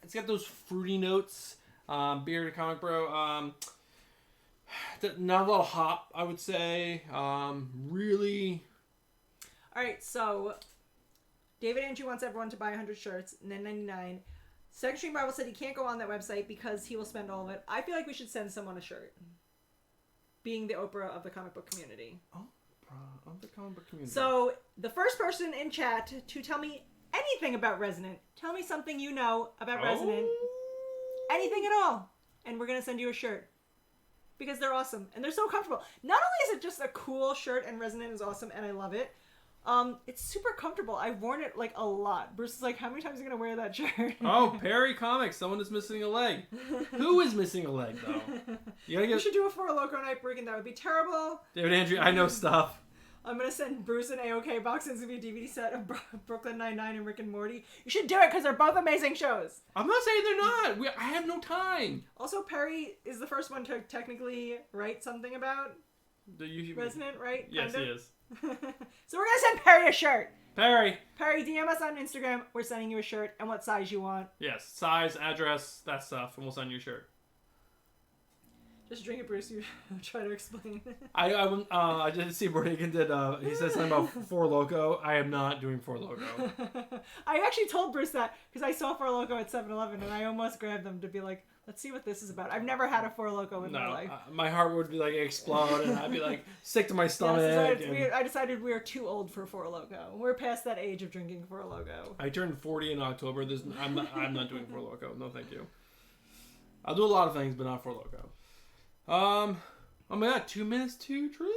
It's got those fruity notes. Bearded Comic Bro. Not a lot of hop, I would say. Really. All right, so David Andrew wants everyone to buy 100 shirts, and then 99. Second Street Marvel said he can't go on that website because he will spend all of it. I feel like we should send someone a shirt. Being the Oprah of the comic book community. Of the comic book community. So, the first person in chat to tell me anything about Resonant. Tell me something you know about Resonant. Anything at all. And we're going to send you a shirt. Because they're awesome. And they're so comfortable. Not only is it just a cool shirt and Resonant is awesome and I love it. It's super comfortable. I've worn it like a lot. Bruce is like, how many times are you going to wear that shirt? Oh, Perry Comics. Someone is missing a leg. Who is missing a leg, though? You should do a 4 Loco Night Brick and that would be terrible. David Andrew, I know stuff. I'm going to send Bruce an AOK box. It's going to be a DVD set of Brooklyn Nine-Nine and Rick and Morty. You should do it because they're both amazing shows. I'm not saying they're not. I have no time. Also, Perry is the first one to technically write something about Resonant, right? Yes, he is. So we're going to send Perry a shirt. Perry, DM us on Instagram. We're sending you a shirt and what size you want. Yes, size, address, that stuff, and we'll send you a shirt. Just drink it, Bruce. You try to explain. I did see Bordigan did. He said something about 4 Loco. I am not doing 4 Loco. I actually told Bruce that because I saw 4 Loco at 7-Eleven and I almost grabbed them to be like, let's see what this is about. I've never had a 4 Loco in my life. My heart would be like explode and I'd be like sick to my stomach. Yes, I decided we are too old for 4 Loco. We're past that age of drinking 4 Loco. I turned 40 in October. I'm not doing 4 Loco. No, thank you. I'll do a lot of things, but not 4 Loco. Oh my god, 2 minutes to trivia,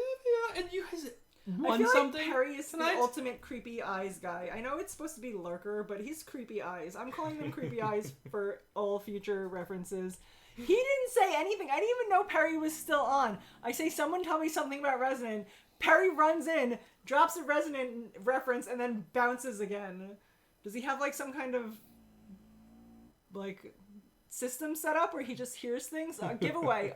and you guys won something. Like Perry is tonight? The ultimate creepy eyes guy. I know it's supposed to be Lurker, but he's creepy eyes. I'm calling them creepy eyes for all future references. He didn't say anything. I didn't even know Perry was still on. I say, someone tell me something about Resonant. Perry runs in, drops a Resonant reference, and then bounces again. Does he have like some kind of like system set up where he just hears things. Giveaway.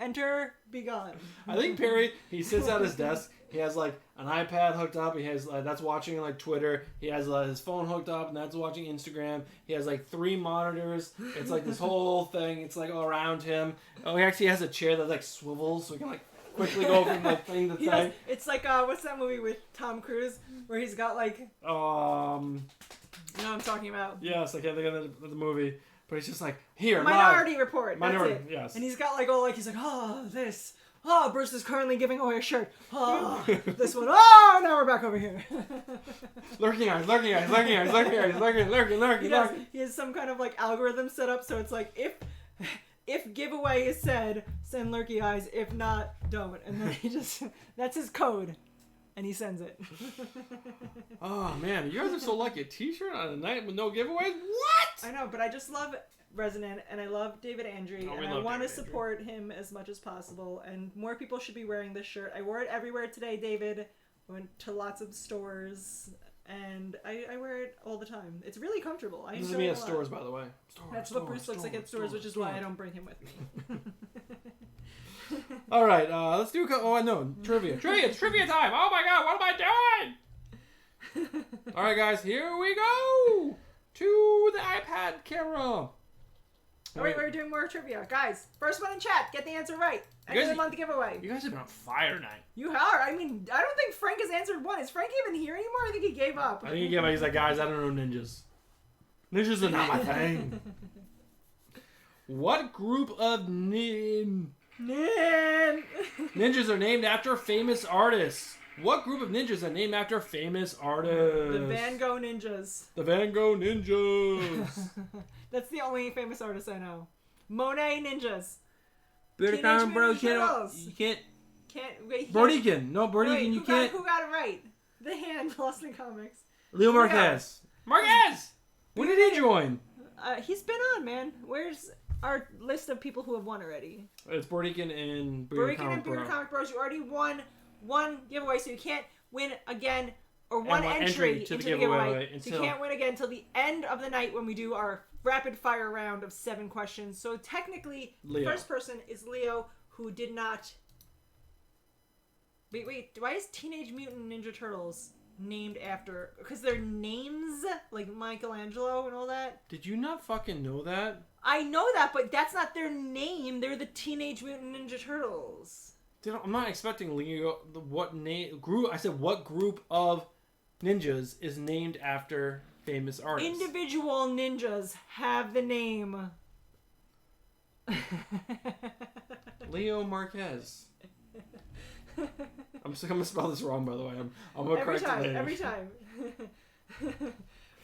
Enter, be gone. I think Perry, he sits at his desk. He has like an iPad hooked up. He has that's watching like Twitter. He has his phone hooked up, and that's watching Instagram. He has like 3 monitors. It's like this whole thing. It's like all around him. Oh, he actually has a chair that like swivels, so he can like quickly go from like thing to thing. It's like what's that movie with Tom Cruise where he's got like You know what I'm talking about? Yes, I can't think of the movie, but it's just like here. Minority Report. Minority. That's it. Yes. And he's got like all like he's like this. Bruce is currently giving away a shirt. This one. Now we're back over here. Lurking eyes. He has some kind of like algorithm set up, so it's like if giveaway is said, send lurky eyes. If not, don't. And then that's his code, and he sends it. Oh man, you guys are so lucky. A T-shirt on a night with no giveaways. What? I know, but I just love Resonant, and I love David Andre, and I want to support him as much as possible, and more people should be wearing this shirt. I wore it everywhere today, David. I went to lots of stores, and I wear it all the time. It's really comfortable. I This enjoy is me it at a lot. stores, by the way. That's what Bruce looks like at stores, which is why I don't bring him with me. All right, let's do trivia. It's trivia time. Oh my god, what am I doing? All right, guys, here we go to the iPad camera. All right, we're doing more trivia. Guys, first one in chat, get the answer right. End of the month giveaway. You guys have been on fire tonight. You are. I mean, I don't think Frank has answered one. Is Frank even here anymore? I think he gave up. I think he gave up. He's like, guys, I don't know ninjas. Ninjas are not my thing. What group of ninjas are named after famous artists? What group of ninjas are named after famous artists? The Van Gogh Ninjas. The Van Gogh Ninjas. That's the only famous artist I know. Monet Ninjas. Beautiful bro, you can't. Wait. Brodigan. No, Brodigan, you can't. Who got it right? The Hand, Lost in Comics. Leo Marquez. Marquez! When did he join? He's been on, man. Where's our list of people who have won already? It's Brodigan and Beauty Comic Bros. You already won one giveaway, so you can't win again. Or one entry into the giveaway. So you can't win again until the end of the night when we do our rapid fire round of 7 questions. So technically, the first person is Leo, who did not... Wait, why is Teenage Mutant Ninja Turtles named after... Because their names, like Michelangelo and all that. Did you not fucking know that? I know that, but that's not their name. They're the Teenage Mutant Ninja Turtles. I'm not expecting Leo... What group of ninjas is named after famous artists? Individual ninjas have the name. Leo Marquez. I'm gonna spell this wrong, by the way. I'm gonna correct the name. Every time.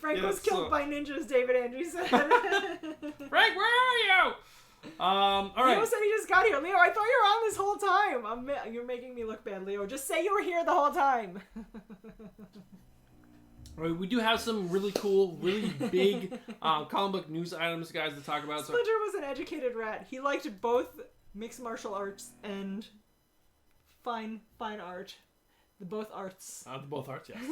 Frank was killed by ninjas, David Andrews said. Frank, where are you? All right. Leo said he just got here. Leo, I thought you were on this whole time. You're making me look bad, Leo. Just say you were here the whole time. All right, we do have some really cool, really big comic book news items, guys, to talk about. Splinter was an educated rat. He liked both mixed martial arts and fine art. Both arts, yes.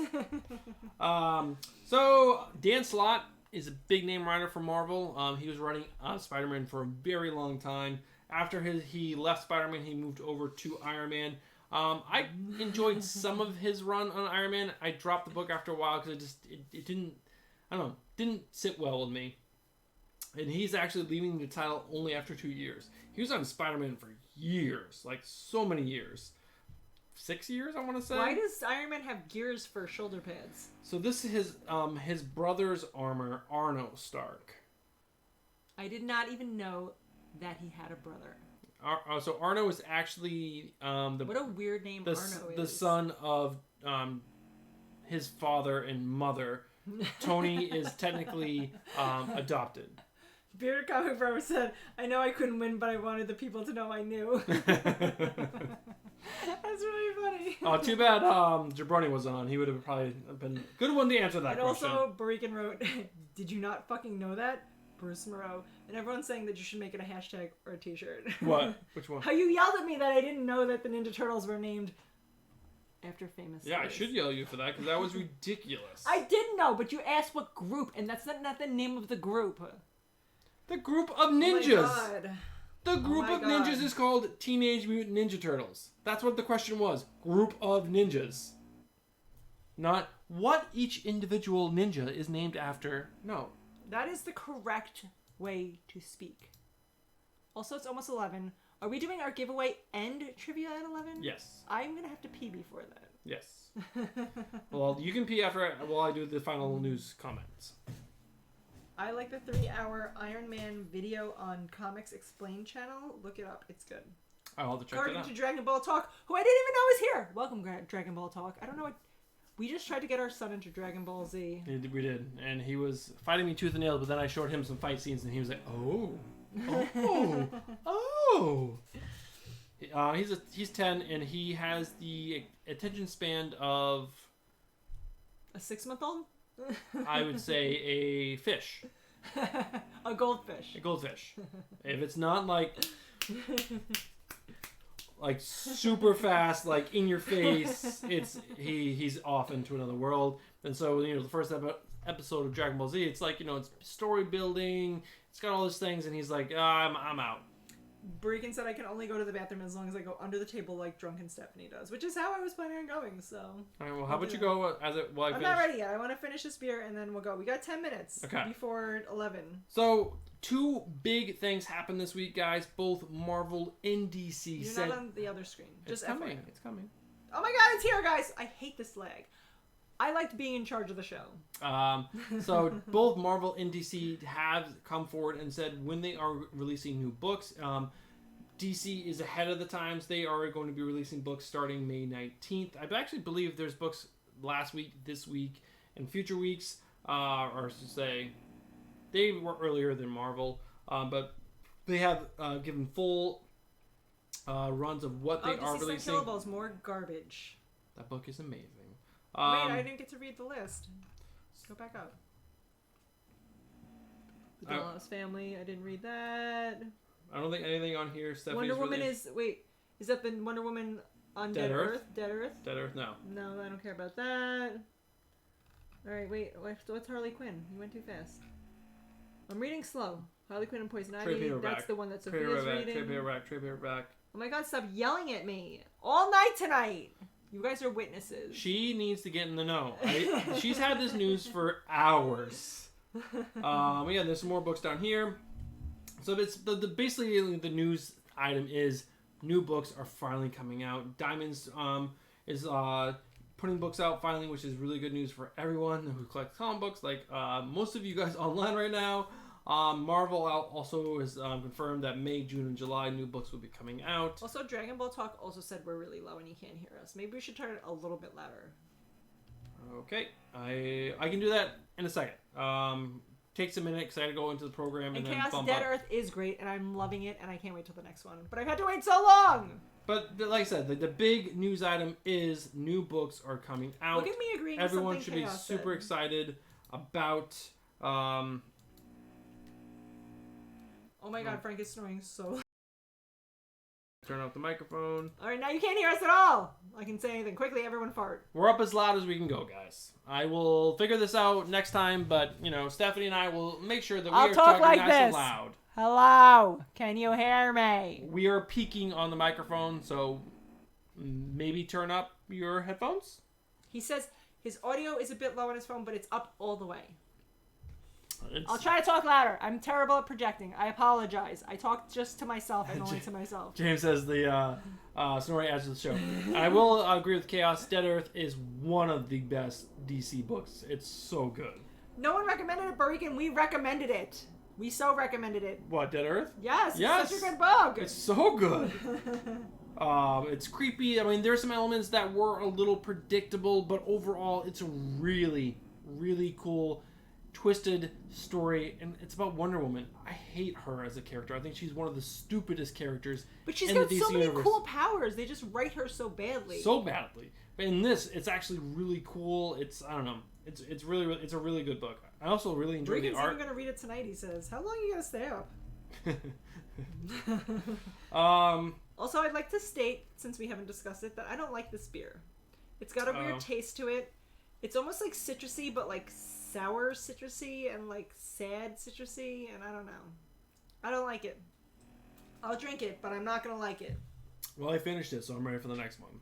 So, Dan Slott is a big name writer for Marvel. He was writing Spider-Man for a very long time. After he left Spider-Man, he moved over to Iron Man. I enjoyed some of his run on Iron Man. I dropped the book after a while because it didn't sit well with me. And he's actually leaving the title only after 2 years. He was on Spider-Man for years, like so many years. 6 years, I want to say. Why does Iron Man have gears for shoulder pads? So this is his brother's armor, Arno Stark. I did not even know that he had a brother. So Arno is actually what a weird name Arno is. The son of his father and mother. Tony is technically adopted. Bearded Comic Bro said, "I know I couldn't win, but I wanted the people to know I knew." That's really funny. Oh, too bad Jabroni wasn't on. He would have probably been a good one to answer that question. And also, Barikan wrote, "Did you not fucking know that? Bruce Moreau." And everyone's saying that you should make it a hashtag or a t-shirt. What? Which one? How you yelled at me that I didn't know that the Ninja Turtles were named after famous Yeah, artists. I should yell at you for that because that was ridiculous. I didn't know, but you asked what group, and that's not the name of the group. The group of ninjas. Oh my God. The group of ninjas is called Teenage Mutant Ninja Turtles. That's what the question was. Group of ninjas. Not what each individual ninja is named after. No. That is the correct way to speak. Also, it's almost 11. Are we doing our giveaway and trivia at 11? Yes. I'm going to have to pee before that. Yes. Well, you can pee after while I do the final news comments. I like the 3-hour Iron Man video on Comics Explained channel. Look it up. It's good. I'll have to check that out. According to Dragon Ball Talk, who I didn't even know was here. Welcome, Dragon Ball Talk. I don't know what... We just tried to get our son into Dragon Ball Z. We did. And he was fighting me tooth and nail, but then I showed him some fight scenes, and he was like, oh. He's 10, and he has the attention span of... A 6-month-old? I would say a fish. A goldfish. A goldfish. If it's not like super fast, like in your face, he's off into another world. And so, the first episode of Dragon Ball Z, it's like, it's story building, it's got all these things, and he's like, I'm out. Breakin said I can only go to the bathroom as long as I go under the table like drunken Stephanie does, which is how I was planning on going, so... Alright, well, how about you go while I I'm not ready yet. I want to finish this beer and then we'll go. We got 10 minutes before 11. So, 2 big things happened this week, guys. Both Marvel and DC You're not on the other screen. Just coming. FYI. It's coming. Oh my god, it's here, guys! I hate this lag. I liked being in charge of the show. So both Marvel and DC have come forward and said when they are releasing new books. DC is ahead of the times. They are going to be releasing books starting May 19th. I actually believe there's books last week, this week, and future weeks. Or I should say, they were earlier than Marvel. But they have given full runs of what they are releasing. Killables, more garbage. That book is amazing. Wait, I didn't get to read the list. Go back up. The Dallas Family, I didn't read that. I don't think anything on here. Wonder Woman is that the Wonder Woman on Dead Earth? Dead Earth? Dead Earth, no. No, I don't care about that. Alright, wait, what's Harley Quinn? You went too fast. I'm reading slow. Harley Quinn and Poison Ivy, that's the one that Sophia's reading. Trade paperback. Oh my god, stop yelling at me. All night tonight! You guys are witnesses. She needs to get in the know. She's had this news for hours. Yeah, there's some more books down here. So it's basically the news item is new books are finally coming out. Diamonds is putting books out finally, which is really good news for everyone who collects comic books. Like most of you guys online right now. Marvel also has confirmed that May, June, and July new books will be coming out. Also, Dragon Ball Talk also said we're really low and you can't hear us. Maybe we should turn it a little bit louder. Okay, I can do that in a second. Takes a minute because I had to go into the program and then Chaos bump Dead up. Earth is great and I'm loving it and I can't wait till the next one. But I've had to wait so long! But like I said, the big news item is new books are coming out. Look at me agreeing Everyone with should something be Chaos super said. excited about... Oh my god, Frank is snoring so... Turn off the microphone. Alright, now you can't hear us at all! I can say anything. Quickly, everyone fart. We're up as loud as we can go, guys. I will figure this out next time, but, Stephanie and I will make sure that we are talking like nice and loud. Hello! Can you hear me? We are peaking on the microphone, so maybe turn up your headphones? He says his audio is a bit low on his phone, but it's up all the way. I'll try to talk louder. I'm terrible at projecting. I apologize. I talk just to myself and only to myself. James says the snoring adds to the show. I will agree with Chaos. Dead Earth is one of the best DC books. It's so good. No one recommended it, Barikan. We recommended it. We so recommended it. What, Dead Earth? Yes. It's such a good book. It's so good. It's creepy. I mean, there's some elements that were a little predictable, but overall, it's a really, really cool, twisted story, and it's about Wonder Woman. I hate her as a character. I think she's one of the stupidest characters but she's in got the DC so many universe. cool powers. They just write her so badly. But in this, it's actually really cool. It's I don't know. It's a really good book. I also really enjoy the art. I'm gonna read it tonight. He says, "How long are you gonna stay up?" Also, I'd like to state, since we haven't discussed it, that I don't like this beer. It's got a weird taste to it. It's almost like citrusy, but like sour citrusy and like sad citrusy, and I don't know. I don't like it. I'll drink it, but I'm not going to like it. Well, I finished it, so I'm ready for the next one.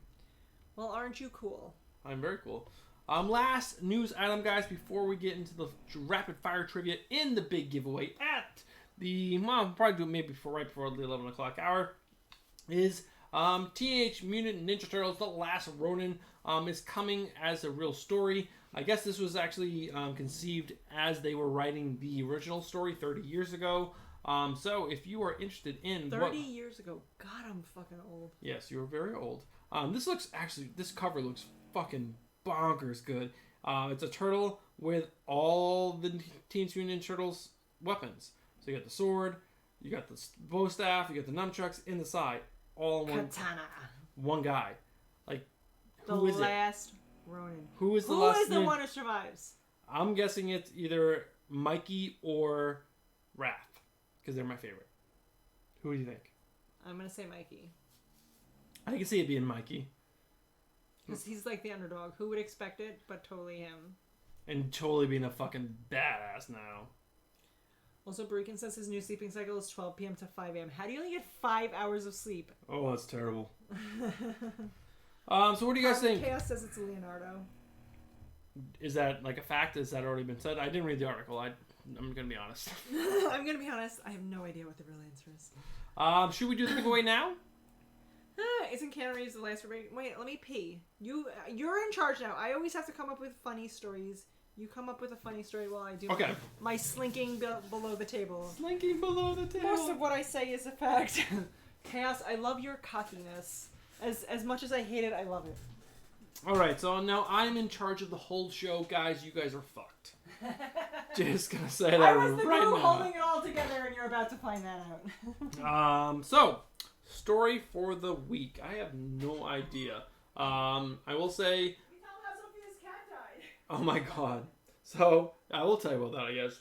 Well, aren't you cool? I'm very cool. Last news item, guys, before we get into the rapid fire trivia in the big giveaway at the, well, probably do it maybe right before the 11 o'clock hour, is Teenage Mutant Ninja Turtles: The Last Ronin is coming as a real story. I guess this was actually conceived as they were writing the original story 30 years ago. So if you are interested in 30 years ago. God, I'm fucking old. Yes, you're very old. This cover looks fucking bonkers good. It's a turtle with all the Teenage Mutant Ninja Turtles weapons. So you got the sword, you got the bow staff, you got the nunchucks in the side, all in one guy. Like, who is it? The Last Ronin. Who is the one who survives? I'm guessing it's either Mikey or Raph, because they're my favorite. Who do you think? I'm gonna say Mikey. I can see it being Mikey. Because he's like the underdog. Who would expect it, but totally him. And totally being a fucking badass now. Also, Barikin says his new sleeping cycle is 12 p.m. to 5 a.m. How do you only get 5 hours of sleep? Oh, that's terrible. So what do you guys think? Chaos says it's Leonardo. Is that like a fact? Has that already been said? I didn't read the article. I'm going to be honest. I'm going to be honest. I have no idea what the real answer is. Should we do the giveaway now? Isn't Keanu Reeves the last... Wait, let me pee. You're in charge now. I always have to come up with funny stories. You come up with a funny story while I do my slinking below the table. Slinking below the table. Most of what I say is a fact. Chaos, I love your cockiness. As much as I hate it, I love it. Alright, so now I'm in charge of the whole show. Guys, you guys are fucked. Just gonna say that right now. I was the girl holding it all together, and you're about to find that out. So, story for the week. I have no idea. I will say... We found out Sophia's cat died. Oh my god. So, I will tell you about that, I guess.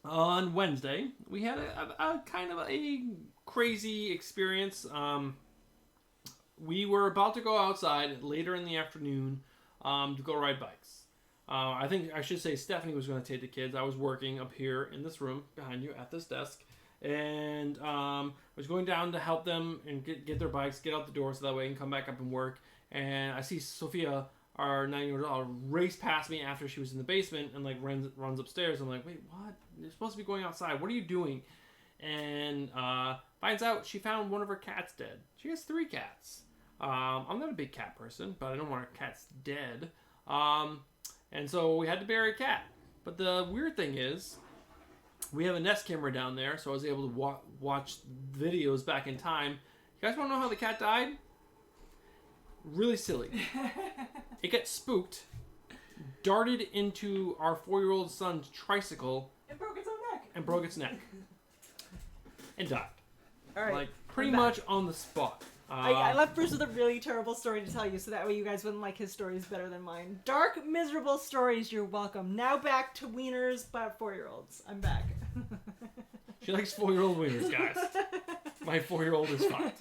On Wednesday, we had a kind of a crazy experience. We were about to go outside later in the afternoon to go ride bikes. I think I should say Stephanie was going to take the kids. I was working up here in this room behind you at this desk. And I was going down to help them and get their bikes, get out the door so that way I can come back up and work. And I see Sophia, our 9-year-old, race past me after she was in the basement and like runs upstairs. I'm like, wait, what? You're supposed to be going outside. What are you doing? And finds out she found one of her cats dead. She has 3 cats. I'm not a big cat person, but I don't want her cats dead. And so we had to bury a cat. But the weird thing is, we have a Nest camera down there, so I was able to watch videos back in time. You guys want to know how the cat died? Really silly. It got spooked, darted into our 4-year-old son's tricycle, and broke its own neck. And died. All right. Like, pretty much on the spot. I left Bruce with a really terrible story to tell you, so that way you guys wouldn't like his stories better than mine. Dark, miserable stories, you're welcome. Now back to wieners, but 4-year-olds. I'm back. She likes 4-year-old wieners, guys. My 4-year-old is fine.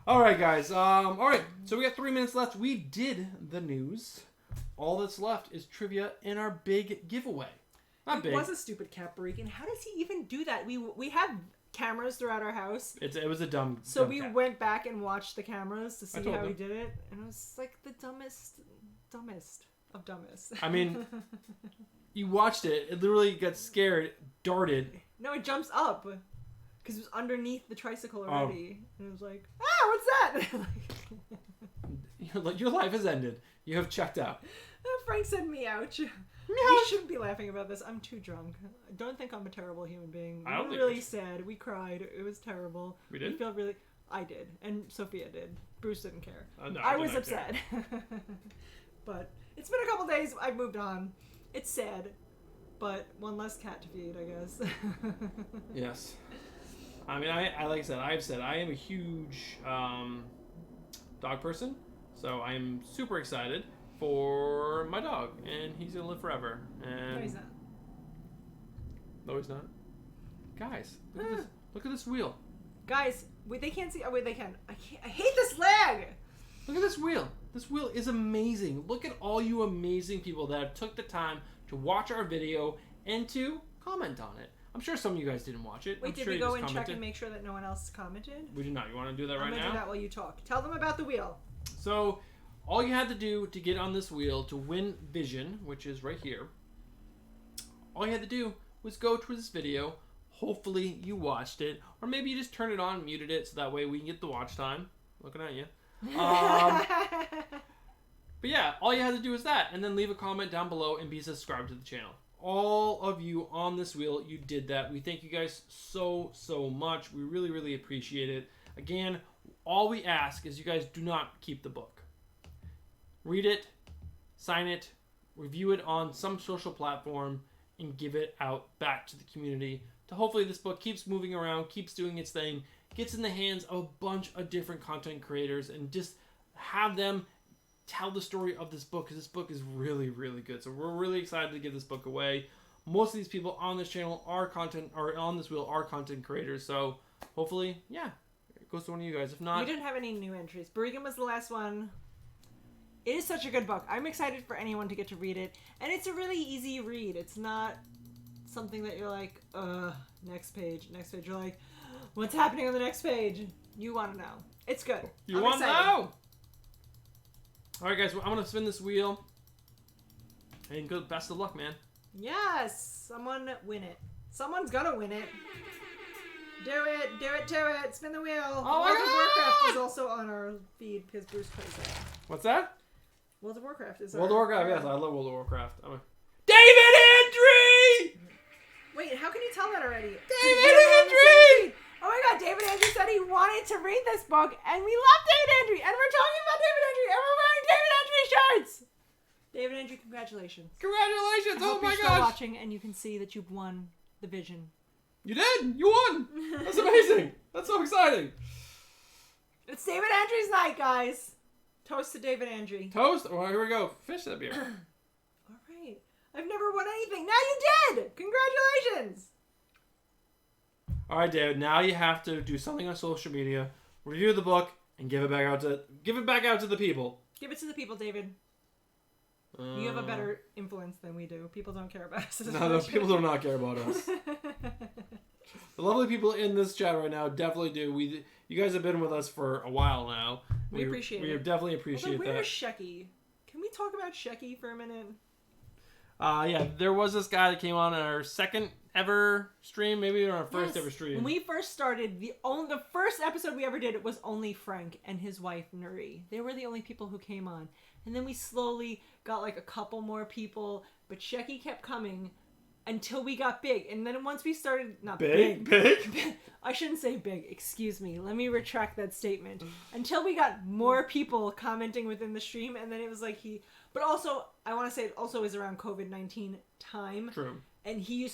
Alright, guys. Alright, so we got 3 minutes left. We did the news. All that's left is trivia in our big giveaway. Not big. It was a stupid cat break, how does he even do that? We have cameras throughout our house. It was a dumb. So we went back and watched the cameras to see how he did it, and it was like the dumbest of dumbest. I mean, you watched it. It literally got scared, darted. No, it jumps up because it was underneath the tricycle already, and it was like, what's that? Your life has ended. You have checked out. Frank said meowch. We shouldn't be laughing about this. I'm too drunk. I don't think I'm a terrible human being. We were really sad. We cried. It was terrible. We did? We felt really... I did. And Sophia did. Bruce didn't care. No, I was upset. But it's been a couple days. I've moved on. It's sad. But one less cat to feed, I guess. Yes. I mean, I like I said, I am a huge dog person. So I am super excited for my dog, and he's gonna live forever. And no, he's not. No, he's not. Guys, look at this wheel. Guys, they can't see. Oh wait, they can. I hate this lag. Look at this wheel. This wheel is amazing. Look at all you amazing people that have took the time to to watch our video and to comment on it. I'm sure some of you guys didn't watch it. Wait, did we go and check and make sure that no one else commented? We did not. You want to do that right now? I'm going to do that while you talk. Tell them about the wheel. So, all you had to do to get on this wheel to win Vision, which is right here, all you had to do was go to this video. Hopefully you watched it. Or maybe you just turned it on and muted it so that way we can get the watch time. Looking at you. But yeah, all you had to do is that. And then leave a comment down below and be subscribed to the channel. All of you on this wheel, you did that. We thank you guys so much. We really appreciate it. Again, all we ask is you guys do not keep the book. Read it, sign it, review it on some social platform, and give it out back to the community. To hopefully this book keeps moving around, keeps doing its thing, gets in the hands of a bunch of different content creators, and just have them tell the story of this book, because this book is really good. So we're really excited to give this book away. Most of these people on this channel are on this wheel are content creators. So hopefully, yeah, it goes to one of you guys. If not, we didn't have any new entries. Berrigan was the last one. It is such a good book. I'm excited for anyone to get to read it, and it's a really easy read. It's not something that you're like, next page. You're like, what's happening on the next page? You want to know. It's good. You want to know? All right, guys. Well, I'm gonna spin this wheel, and good. Best of luck, man. Yes, someone win it. Someone's gonna win it. Do it. Spin the wheel. Oh World of Warcraft is also on our feed because Bruce plays it. What's that? World of Warcraft is. World of Warcraft. Yes, I love World of Warcraft. David Hendry! Wait, how can you tell that already? David Hendry! Oh my God, David Hendry said he wanted to read this book, and we love David Hendry, and we're talking about David Hendry, and we're wearing David Hendry shirts. David Hendry, congratulations! Congratulations! I hope you're still watching, and you can see that you've won the Vision. You did! You won! That's amazing! That's so exciting! It's David Hendry's night, guys. Toast to David Hendry. Toast? Well, here we go. Fish that beer. All right. I've never won anything. Now you did! Congratulations! All right, David. Now you have to do something on social media, review the book, and give it back out to the people. Give it to the people, David. You have a better influence than we do. People don't care about us. No, people do not care about us. The lovely people in this chat right now definitely do. You guys have been with us for a while now. We appreciate it. We definitely appreciate that. Where's Shecky? Can we talk about Shecky for a minute? Yeah, there was this guy that came on our second ever stream, maybe our first ever stream. When we first started, the first episode we ever did, it was only Frank and his wife Nuri. They were the only people who came on. And then we slowly got like a couple more people, but Shecky kept coming until we got big. And then once we started, not big. I shouldn't say big, excuse me. Let me retract that statement. Until we got more people commenting within the stream, and then it was like but also, I want to say it also is around COVID-19 time. True. And he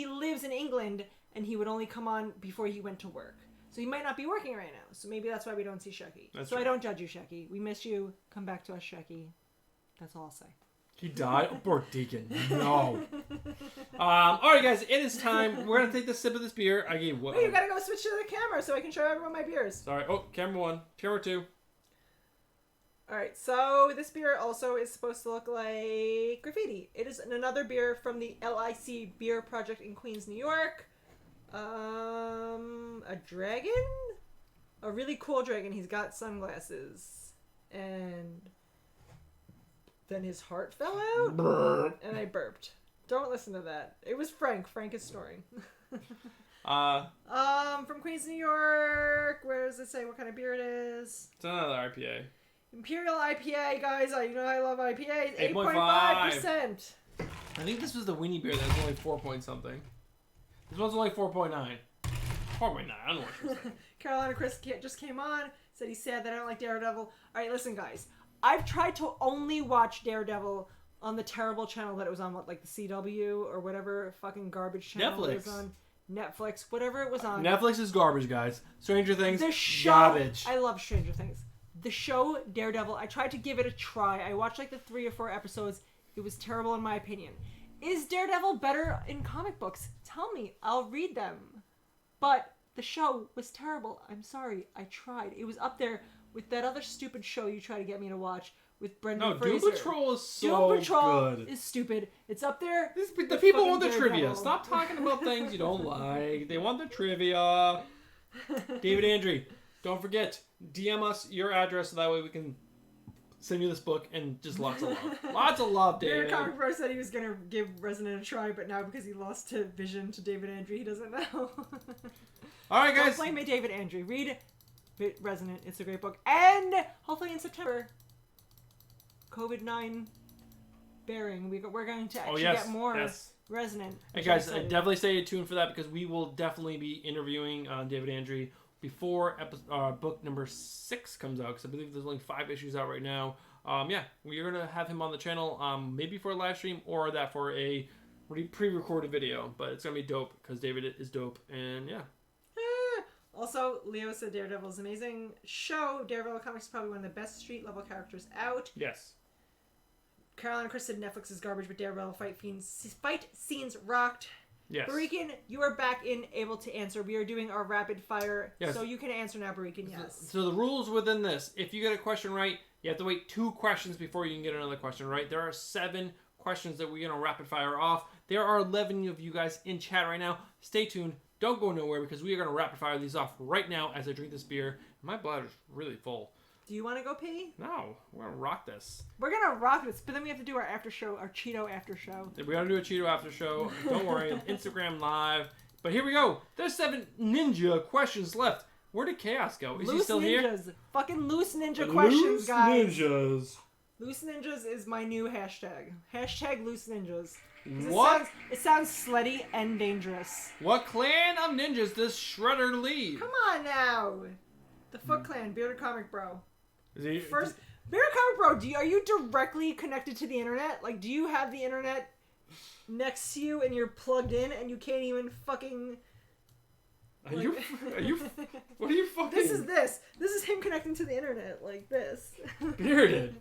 lives in England, and he would only come on before he went to work. So he might not be working right now. So maybe that's why we don't see Shecky. So true. I don't judge you, Shecky. We miss you. Come back to us, Shecky. That's all I'll say. He died? Oh, poor Deacon. No. All right, guys. It is time. We're going to take the sip of this beer. I gave what? Wait, you got to go switch to the camera so I can show everyone my beers. Sorry. Oh, camera 1. Camera 2. All right. So this beer also is supposed to look like graffiti. It is another beer from the LIC Beer Project in Queens, New York. A dragon? A really cool dragon. He's got sunglasses. And then his heart fell out. And I burped. Don't listen to that. It was Frank. Frank is snoring. From Queens, New York. Where does it say what kind of beer it is? It's another IPA. Imperial IPA, guys. You know I love IPAs. 8.5%. I think this was the weenie beer that was only 4 point something. This one's only 4.9. 4.9. I don't know what you're saying. Carolina Chris just came on. Said he's sad that I don't like Daredevil. All right, listen, guys. I've tried to only watch Daredevil on the terrible channel that it was on, like the CW or whatever fucking garbage channel it was on. Netflix, whatever it was on. Netflix is garbage, guys. Stranger Things, the show, garbage. I love Stranger Things. The show Daredevil, I tried to give it a try. I watched like the 3 or 4 episodes. It was terrible in my opinion. Is Daredevil better in comic books? Tell me. I'll read them. But the show was terrible. I'm sorry. I tried. It was up there with that other stupid show you tried to get me to watch with Brendan No, Fraser. Doom Patrol is so Doom Patrol good. is stupid. It's up there. The people want the fucking trivia. Daredevil. Stop talking about things you don't like. They want the trivia. David Andre, don't forget, DM us your address so that way we can send you this book and just lots of love. Lots of love, David. Comic Bro said he was going to give Resonant a try, but now because he lost to Vision to David Andre, he doesn't know. All right, guys. Don't blame me, David Andre. Read Resonant. It's a great book. And hopefully in September, COVID-9 bearing, we're going to actually get more Resonant. Hey guys, definitely stay tuned for that because we will definitely be interviewing David Andre before book number 6 comes out, because I believe there's only 5 issues out right now. Yeah, we're going to have him on the channel, maybe for a live stream or that for a pre-recorded video, but it's going to be dope because David is dope, and yeah. Also, Leo said Daredevil is an amazing show. Daredevil comics is probably one of the best street-level characters out. Yes. Caroline and Chris said Netflix is garbage, but Daredevil fight scenes rocked. Yes. Barikin, you are back in able to answer. We are doing our rapid fire, yes. So you can answer now, Barikin, yes. So the rules within this, if you get a question right, you have to wait 2 questions before you can get another question right. There are 7 questions that we're going to rapid fire off. There are 11 of you guys in chat right now. Stay tuned. Don't go nowhere because we are going to rapid fire these off right now as I drink this beer. My bladder's really full. Do you want to go pee? No, we're going to rock this. We're going to rock this, but then we have to do our after show, our Cheeto after show. We got to do a Cheeto after show. Don't worry, Instagram Live. But here we go. There's 7 ninja questions left. Where did Chaos go? Is he still ninjas. Here? Fucking loose ninja questions, guys. Loose ninjas. Loose ninjas is my new hashtag. Hashtag loose ninjas. What? It sounds slutty and dangerous. What clan of ninjas does Shredder lead? Come on now. The Foot Clan, Bearded Comic Bro. Bearded Comic Bro, are you directly connected to the internet? Like, do you have the internet next to you and you're plugged in and you can't even fucking... Are you what are you fucking... This is him connecting to the internet, like this. Bearded.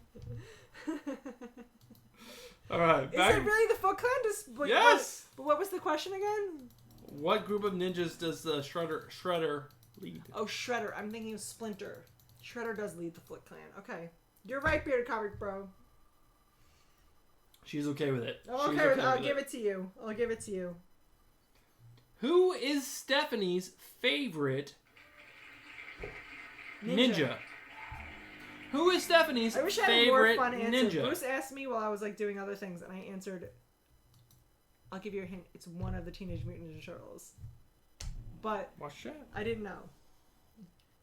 Alright, Is it really the Foot Clan? Yes! What was the question again? What group of ninjas does the Shredder lead? Oh, Shredder. I'm thinking of Splinter. Shredder does lead the Foot Clan. Okay. You're right, Bearded Comic Bro. She's okay with it. I'm okay with it. I'll give it to you. I'll give it to you. Who is Stephanie's favorite ninja? Who is Stephanie's favorite ninja? I wish I had a more fun answer. Bruce asked me while I was like doing other things, and I answered. I'll give you a hint. It's one of the Teenage Mutant Ninja Turtles. But what's that? I didn't know.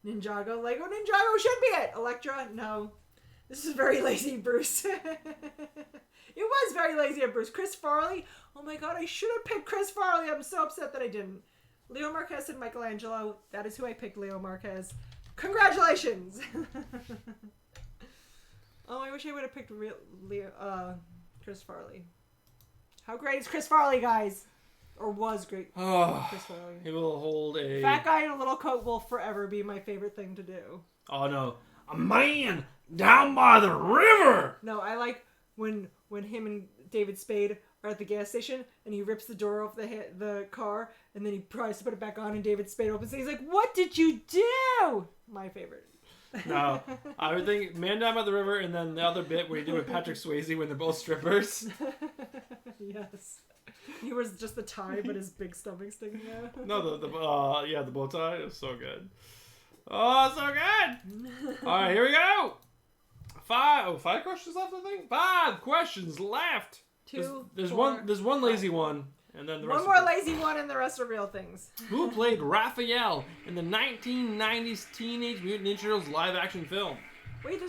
Ninjago, Lego Ninjago should be it. Elektra, no. This is very lazy, Bruce. It was very lazy of Bruce. Chris Farley. Oh my god, I should have picked Chris Farley. I'm so upset that I didn't. Leo Marquez and Michelangelo. That is who I picked, Leo Marquez. Congratulations! Oh, I wish I would have picked Chris Farley. How great is Chris Farley, guys? Or was great. Oh, Chris Farley. He will hold a... Fat guy in a little coat will forever be my favorite thing to do. Oh no. A man down by the river! No, I like when him and David Spade are at the gas station and he rips the door off the car and then he tries to put it back on and David Spade opens it. He's like, "What did you do?" My favorite. No, I would think Man Down by the River and then the other bit where you do with Patrick Swayze when they're both strippers. Yes. He was just the tie, but his big stomach sticking out. No, the bow tie is so good. Oh, so good! All right, here we go. 5 questions left, I think. 5 questions left. There's one lazy one, and then the rest. One more lazy one, and the rest are real things. Who played Raphael in the 1990s Teenage Mutant Ninja Turtles live-action film? Wait,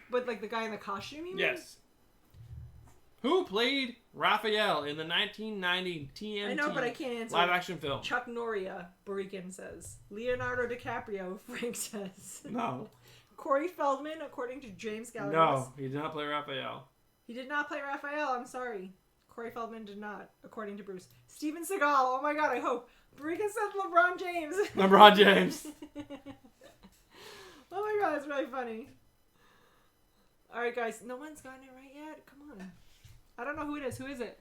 but like the guy in the costume, you mean? Yes. Who played Raphael in the 1990 TNT I know, but I can't answer. live-action film? Chuck Noria, Barikin says. Leonardo DiCaprio, Frank says. No. Corey Feldman, according to James Gallagher. No, he did not play Raphael. He did not play Raphael, I'm sorry. Corey Feldman did not, according to Bruce. Steven Seagal, oh my god, I hope. Barikin said LeBron James. LeBron James. Oh my god, it's really funny. Alright guys, no one's gotten it right yet? Come on. I don't know who it is. Who is it?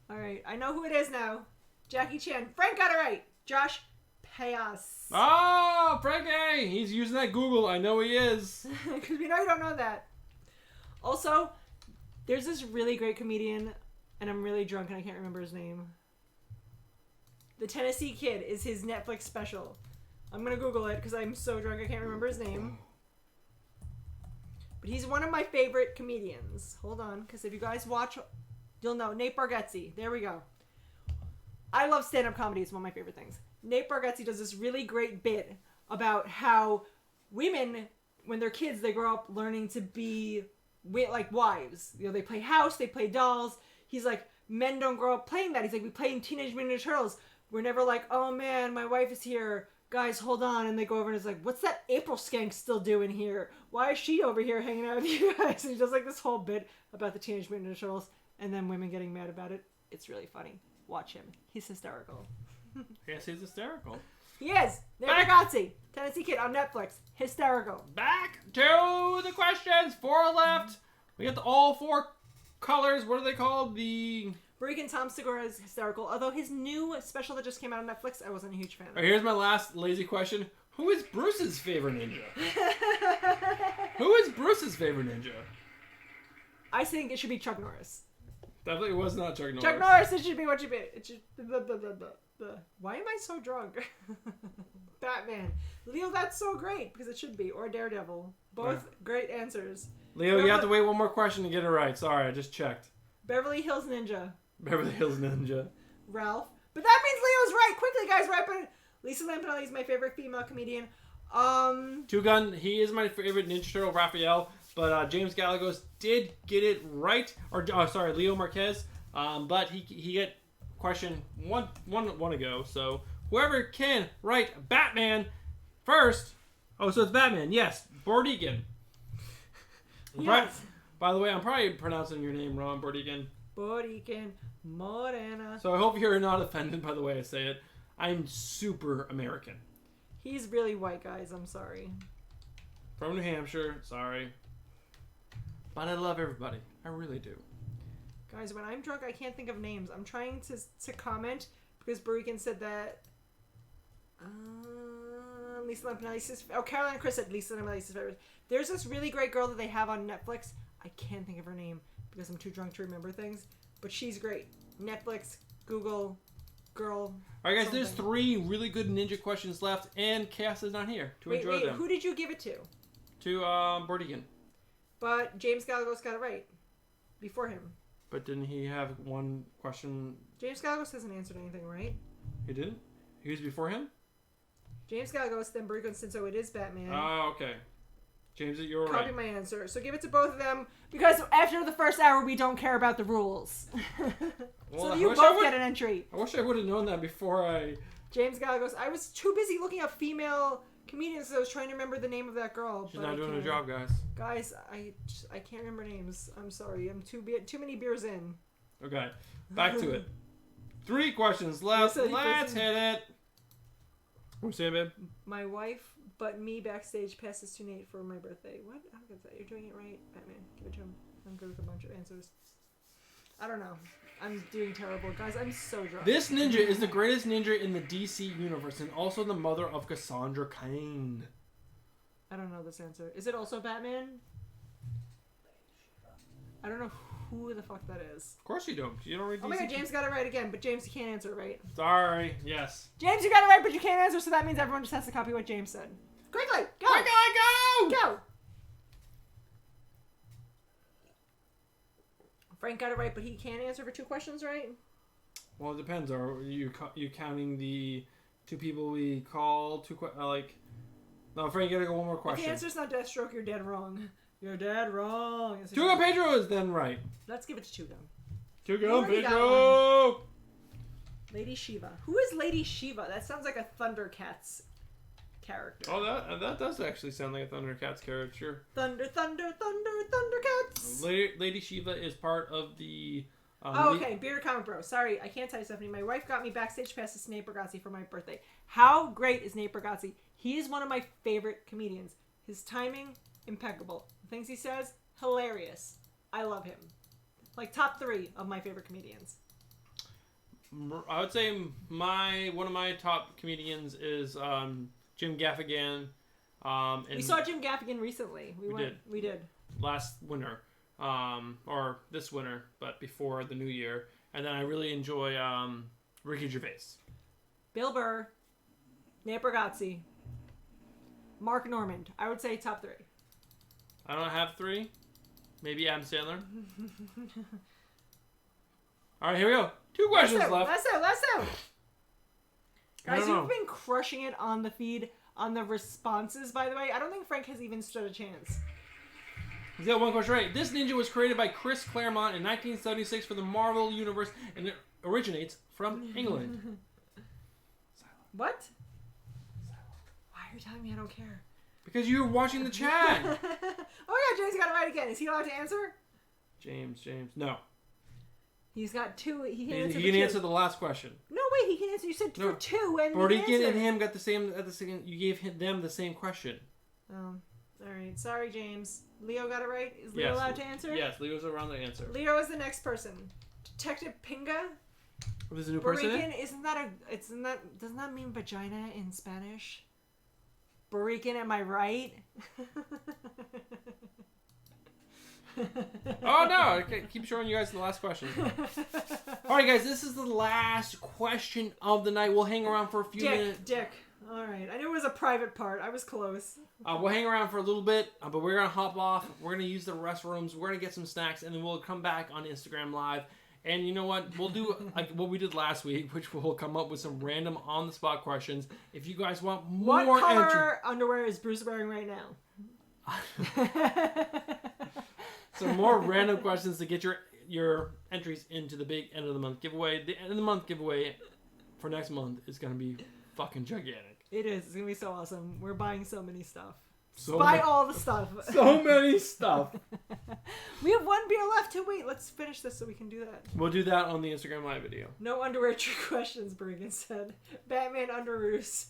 Alright, I know who it is now. Jackie Chan. Frank got it right. Josh chaos. Oh, Frankie! He's using that Google. I know he is. Because we know you don't know that. Also, there's this really great comedian, and I'm really drunk and I can't remember his name. The Tennessee Kid is his Netflix special. I'm going to Google it because I'm so drunk I can't remember his name. But he's one of my favorite comedians. Hold on, because if you guys watch, you'll know. Nate Bargatze. There we go. I love stand-up comedy. It's one of my favorite things. Nate Bargatze does this really great bit about how women, when they're kids, they grow up learning to be like wives. You know, they play house, they play dolls. He's like, men don't grow up playing that. He's like, we play in Teenage Mutant Ninja Turtles. We're never like, oh man, my wife is here. Guys, hold on. And they go over and it's like, what's that April skank still doing here? Why is she over here hanging out with you guys? And he does like this whole bit about the Teenage Mutant Ninja Turtles and then women getting mad about it. It's really funny. Watch him. He's hysterical. Yes, he's hysterical. He is. Nate Bargatze, Tennessee Kid on Netflix. Hysterical. Back to the questions. 4 left. We got all 4 colors. What are they called? The... Breaking Tom Segura is hysterical. Although his new special that just came out on Netflix, I wasn't a huge fan of. Right, here's my last lazy question. Who is Bruce's favorite ninja? Who is Bruce's favorite ninja? I think it should be Chuck Norris. Definitely was not Chuck Norris. Chuck Norris, it should be what you be. It should... Blah, blah, blah, blah. Why am I so drunk? Batman. Leo, that's so great, because it should be. Or Daredevil. Both great answers. Leo, you have to wait one more question to get it right. Sorry, I just checked. Beverly Hills Ninja. Beverly Hills Ninja. Ralph. But that means Leo's right. Quickly, guys, right? But Lisa Lampanelli is my favorite female comedian. Two Gun, he is my favorite Ninja Turtle, Raphael. But James Gallegos did get it right. Or, sorry, Leo Marquez. But he got question one ago. So whoever can write Batman first. Oh, so it's Batman. Yes. Bordigan. Yes. By the way, I'm probably pronouncing your name wrong, Bordigan. Bordigan Morena. So I hope you're not offended by the way I say it. I'm super American. He's really white, guys. I'm sorry. From New Hampshire. Sorry. But I love everybody. I really do. Guys, when I'm drunk, I can't think of names. I'm trying to comment because Bordigan said that... Lisa Lampanelli's... Oh, Caroline and Chris said Lisa Lampanelli's favorite. There's this really great girl that they have on Netflix. I can't think of her name because I'm too drunk to remember things. But she's great. Netflix, Google, girl. Alright guys, there's 3 really good ninja questions left and Cass is not here to enjoy them. Who did you give it to? To Bordigan. But James Gallegos got it right. Before him. But didn't he have one question? James Gallegos hasn't answered anything, right? He didn't? He was before him? James Gallegos, then Bordigan, so it is Batman. Oh, okay. James, you're right. Copy my answer. So give it to both of them because after the first hour, we don't care about the rules. Well, so you both get an entry. I wish I would have known that before I... James Gallegos. I was too busy looking up female comedians, so I was trying to remember the name of that girl. She's not doing her job, guys. Guys, I can't remember names. I'm sorry. I'm too many beers in. Okay, back to it. 3 questions left. Let's hit it. What's that, babe? My wife, but me backstage passes to Nate for my birthday. What? How good is that? You're doing it right, Batman. Give it to him. I'm good with a bunch of answers. I don't know. I'm doing terrible. Guys, I'm so drunk. This ninja is the greatest ninja in the DC universe and also the mother of Cassandra Cain. I don't know this answer. Is it also Batman? I don't know who the fuck that is. Of course you don't. You don't read DC. Oh my god, James got it right again, but James, you can't answer it right. Sorry. Yes. James, you got it right, but you can't answer, so that means everyone just has to copy what James said. Quickly, go! Quickly, go! Go! Frank got it right, but he can't answer for 2 questions, right? Well, it depends. Are you counting the 2 people we call? No, Frank, you gotta go one more question. If the answer's not Deathstroke, you're dead wrong. You're dead wrong. Tuga Pedro is then right. Let's give it to Tuga. Tuga Pedro! Lady Shiva. Who is Lady Shiva? That sounds like a Thundercats character. Oh, that does actually sound like a Thundercats character. Thundercats! Lady Shiva is part of the... okay. Bearded Comic Bro. Sorry, I can't tell you, Stephanie. My wife got me backstage passes to Nate Bargatze for my birthday. How great is Nate Bargatze? He is one of my favorite comedians. His timing, impeccable. The things he says, hilarious. I love him. Like top 3 of my favorite comedians. I would say one of my top comedians is Jim Gaffigan. We saw Jim Gaffigan recently. We did. Last winter. Or this winter, but before the new year. And then I really enjoy Ricky Gervais. Bill Burr. Nate Bargatze. Mark Normand. I would say top 3. I don't have 3. Maybe Adam Sandler. All right, here we go. 2 questions left. Let's go. Guys, you've been crushing it on the feed, on the responses, by the way. I don't think Frank has even stood a chance. He's got 1 question right. This ninja was created by Chris Claremont in 1976 for the Marvel Universe, and it originates from England. What? Why are you telling me I don't care? Because you're watching the chat. Oh my god, James got it right again. Is he allowed to answer? James. No. He's got 2. He can answer the last question. No, wait. He can answer. You said for 2, and Bordigan and him got the same. You gave them the same question. Oh, all right. Sorry, James. Leo got it right. Is Leo allowed to answer? Yes, Leo's around to answer. Leo is the next person. Detective Pinga. There's a new person. Doesn't that mean vagina in Spanish? Borican, am I right? Oh no! Okay, keep showing you guys the last question. All right, guys, this is the last question of the night. We'll hang around for a few minutes. Dick. All right, I knew it was a private part. I was close. We'll hang around for a little bit, but we're gonna hop off. We're gonna use the restrooms. We're gonna get some snacks, and then we'll come back on Instagram Live. And you know what? We'll do like what we did last week, which we'll come up with some random on-the-spot questions. If you guys want more, what color underwear is Bruce wearing right now? Some more random questions to get your entries into the big end of the month giveaway. The end of the month giveaway for next month is gonna be fucking gigantic. It is. It's gonna be so awesome. We're buying so many stuff. Buy all the stuff. So many stuff. We have 1 beer left to wait. Let's finish this so we can do that. We'll do that on the Instagram Live video. No underwear trick questions, Bergen said. Batman underoos.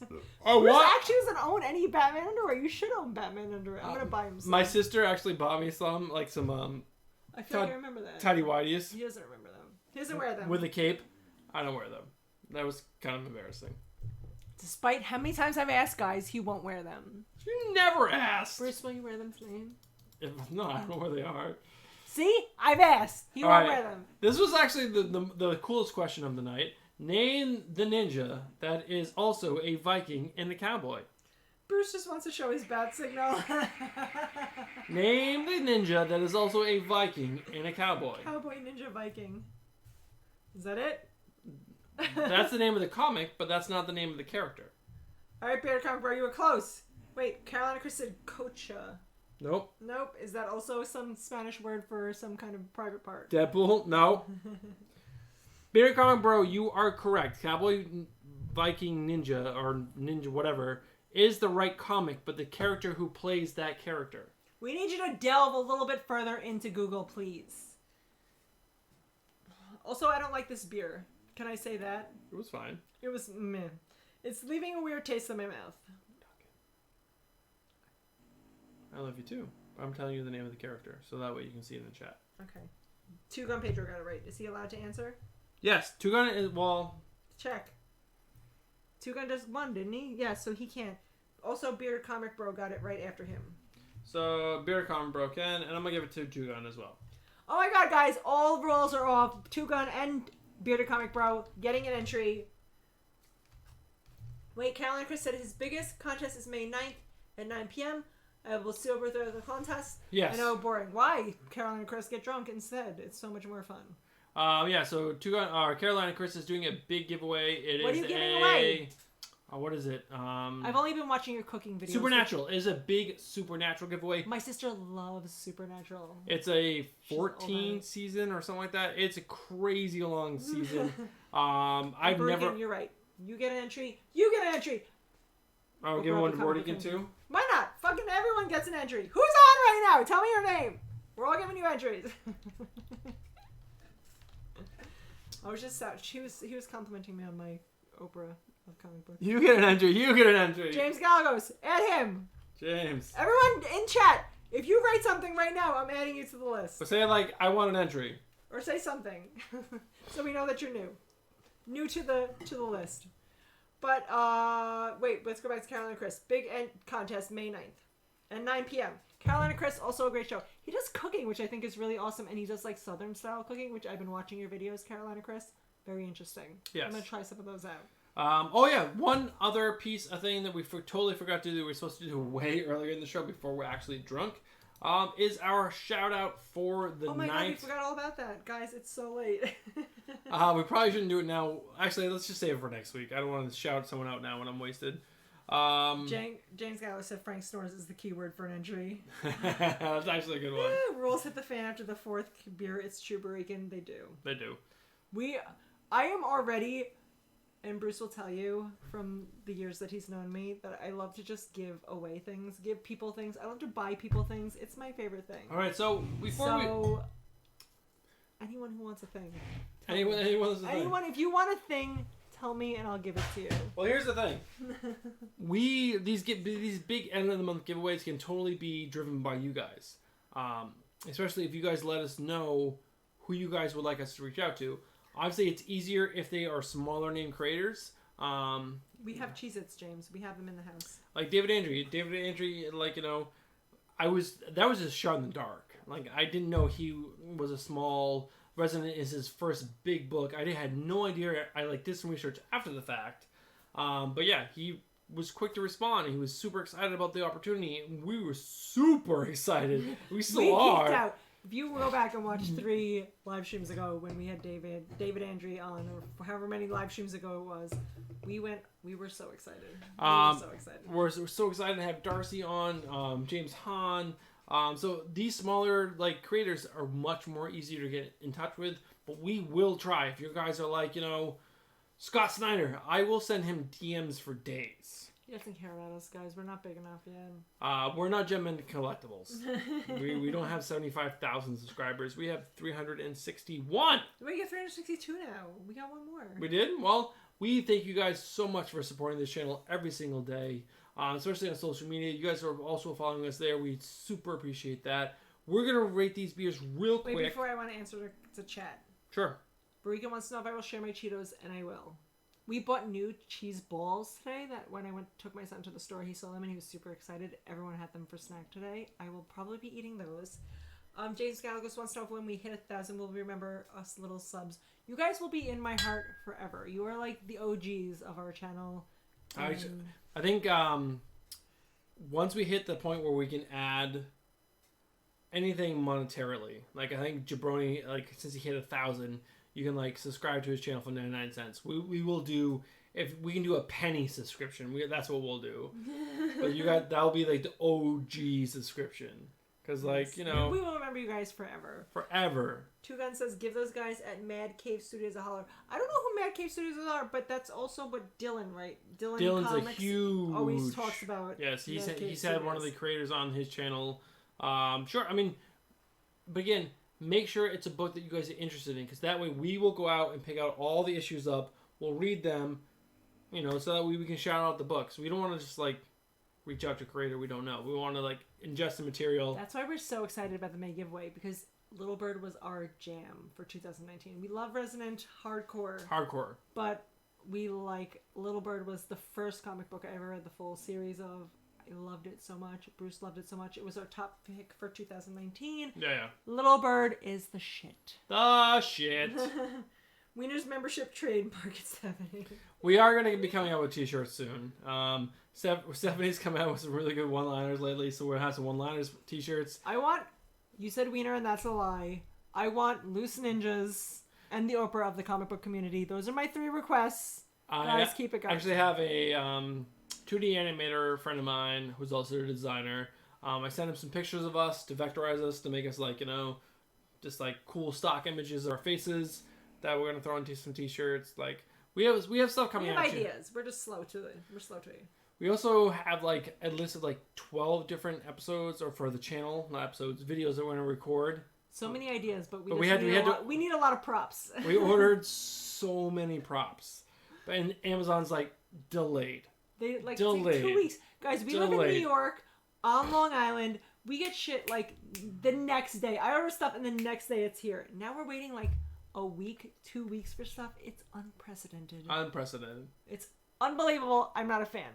Oh, Bruce what? actually doesn't own any Batman underwear. You should own Batman underwear. I'm gonna buy him some. My sister actually bought me some, I feel like I remember that. Tidy whities. He doesn't remember them. He doesn't wear them. With a cape. I don't wear them. That was kind of embarrassing. Despite how many times I've asked guys, he won't wear them. You never asked. Bruce, will you wear them today? No, I don't know where they are. See? I've asked. He won't wear them. This was actually the coolest question of the night. Name the ninja that is also a Viking and a cowboy. Bruce just wants to show his bat signal. Name the ninja that is also a Viking and a cowboy. Cowboy, ninja, Viking. Is that it? That's the name of the comic, but that's not the name of the character. All right, Bear Comic Bro, you were close. Wait, Carolina Chris said cocha. Nope. Nope. Is that also some Spanish word for some kind of private part? Deadpool? No. Bear Comic Bro, you are correct. Cowboy, Viking, Ninja, or Ninja whatever, is the right comic, but the character who plays that character. We need you to delve a little bit further into Google, please. Also, I don't like this beer. Can I say that? It was fine. It was meh. It's leaving a weird taste in my mouth. I love you too. I'm telling you the name of the character, so that way you can see it in the chat. Okay. Two Gun Pedro got it right. Is he allowed to answer? Yes. Two Gun is, well... Check. Two Gun just won, didn't he? Yeah, so he can't. Also, Bearded Comic Bro got it right after him. So, Bearded Comic Bro can, and I'm going to give it to Two Gun as well. Oh my god, guys. All rules are off. Two Gun and Bearded Comic Bro getting an entry. Wait, Carolina Chris said his biggest contest is May 9th at 9 p.m. We'll still over the contest. Yes. I know, boring. Why? Carolina Chris get drunk instead. It's so much more fun. Yeah, so Carolina Chris is doing a big giveaway. What are you giving away? What is it? I've only been watching your cooking videos. Supernatural. It is a big Supernatural giveaway. My sister loves Supernatural. It's a 14 season or something like that. It's a crazy long season. I've never... You're right. You get an entry. You get an entry. Oh, we'll give one to Bordigan too? Why not? Fucking everyone gets an entry. Who's on right now? Tell me your name. We're all giving you entries. I was just out. He was complimenting me on my Oprah of comic books. You get an entry. You get an entry. James Galagos, add him. James. Everyone in chat, if you write something right now, I'm adding you to the list. But say like, I want an entry. Or say something, so we know that you're new. new to the list. But wait, let's go back to Carolina Chris. Big End contest May 9th at 9 p.m. Carolina Chris, also a great show. He does cooking, which I think is really awesome, and he does like Southern style cooking, which I've been watching your videos, Carolina Chris. Very interesting. Yes. I'm gonna try some of those out. Oh yeah, one other piece of thing that we totally forgot to do. We were supposed to do way earlier in the show before we're actually drunk. Is our shout out for the night. Oh my god, we forgot all about that, guys. It's so late. We probably shouldn't do it now. Actually, let's just save it for next week. I don't want to shout someone out now when I'm wasted. James Gallo said Frank snores is the keyword for an entry. That's actually a good one. Rules hit the fan after the fourth beer. It's true, Barican. They do. They do. I am already, and Bruce will tell you from the years that he's known me, that I love to just give away things, give people things. I love to buy people things. It's my favorite thing. All right, so anyone who wants a thing. Anyone, if you want a thing, tell me and I'll give it to you. Well, here's the thing. These big end of the month giveaways can totally be driven by you guys. Especially if you guys let us know who you guys would like us to reach out to. Obviously, it's easier if they are smaller name creators. We have Cheez-Its, James. We have them in the house. Like David Andrew, like, you know, that was a shot in the dark. Like, I didn't know he was a small Resident is his first big book. I had no idea. I did some research after the fact. But yeah, he was quick to respond. He was super excited about the opportunity. We were super excited. We still are. Geeked out. If you go back and watch 3 live streams ago when we had David Andre on, or however many live streams ago it was, we were so excited. We're so excited to have Darcy on, James Hahn. So these smaller creators are much more easier to get in touch with, but we will try. If you guys are like, you know, Scott Snyder, I will send him DMs for days. He doesn't care about us, guys. We're not big enough yet. We're not Gem and Collectibles. we don't have 75,000 subscribers. We have 361. We get 362 now. We got one more. We did? Well, we thank you guys so much for supporting this channel every single day. Especially on social media. You guys are also following us there. We super appreciate that. We're going to rate these beers real quick. Wait, before I want to answer the chat. Sure. Barika wants to know if I will share my Cheetos, and I will. We bought new cheese balls today that when I took my son to the store, he saw them and he was super excited. Everyone had them for snack today. I will probably be eating those. James Galagos wants to know if when we hit 1,000, we'll remember us little subs. You guys will be in my heart forever. You are like the OGs of our channel. I think once we hit the point where we can add anything monetarily, I think Jabroni, since he hit 1,000, you can subscribe to his channel for 99 cents. We will do, if we can do a penny subscription, that's what we'll do. But that'll be the OG subscription. Because you know, we will remember you guys forever. Forever. Two Gun says, give those guys at Mad Cave Studios a holler. I don't know who Mad Cave Studios are, but that's also what Dylan, right? Dylan's Comics a huge. Always talks about. Yes, he's had one of the creators on his channel. Sure, I mean, but again, make sure it's a book that you guys are interested in, because that way we will go out and pick out all the issues up. We'll read them, you know, so that we can shout out the books. We don't want to just reach out to a creator we don't know. We want to ingest the material. That's why we're so excited about the May giveaway, because Little Bird was our jam for 2019. We love Resident hardcore, but we Little Bird was the first comic book I ever read the full series of. I loved it so much. Bruce loved it so much. It was our top pick for 2019. Yeah. Little Bird is the shit. The shit. Wiener's membership trademark at 70. We are going to be coming out with t-shirts soon. Stephanie's come out with some really good one-liners lately, so we're going to have some one-liners t-shirts. You said Wiener and that's a lie. I want Loose Ninjas and the Oprah of the comic book community. Those are my 3 requests. Guys, keep it going. I actually have a 2D animator friend of mine who's also a designer. I sent him some pictures of us to vectorize us, to make us just cool stock images of our faces that we're gonna throw into some t-shirts. We have stuff coming out. We have ideas. We're just slow to it. We also have a list of 12 different episodes, or for the channel, not episodes, videos that we're gonna record. So many ideas, but we need a lot of props. We ordered so many props, and Amazon's delayed. They delayed. 2 weeks. Guys, we live in New York, on Long Island. We get shit the next day. I order stuff and the next day it's here. Now we're waiting a week, 2 weeks for stuff. It's unprecedented. Unprecedented. It's unbelievable. I'm not a fan.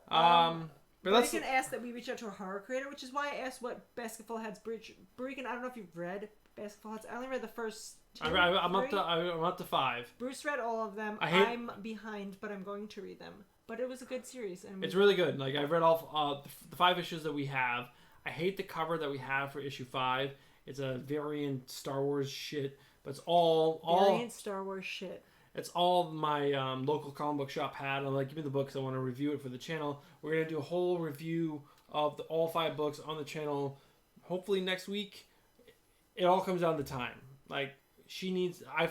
But I can ask that we reach out to a horror creator, which is why I asked what Basketball Heads Breaking. I don't know if you've read Basketball Heads. I only read the first two. I'm up to 5. Bruce read all of them. I'm behind, but I'm going to read them. But it was a good series, and it's really good. Like I've read all the 5 issues that we have. I hate the cover that we have for issue 5. It's a variant Star Wars shit, but it's all variant Star Wars shit. It's all my local comic book shop had. I'm like, give me the books. I want to review it for the channel. We're gonna do a whole review of all 5 books on the channel. Hopefully next week. It all comes down to time. Like I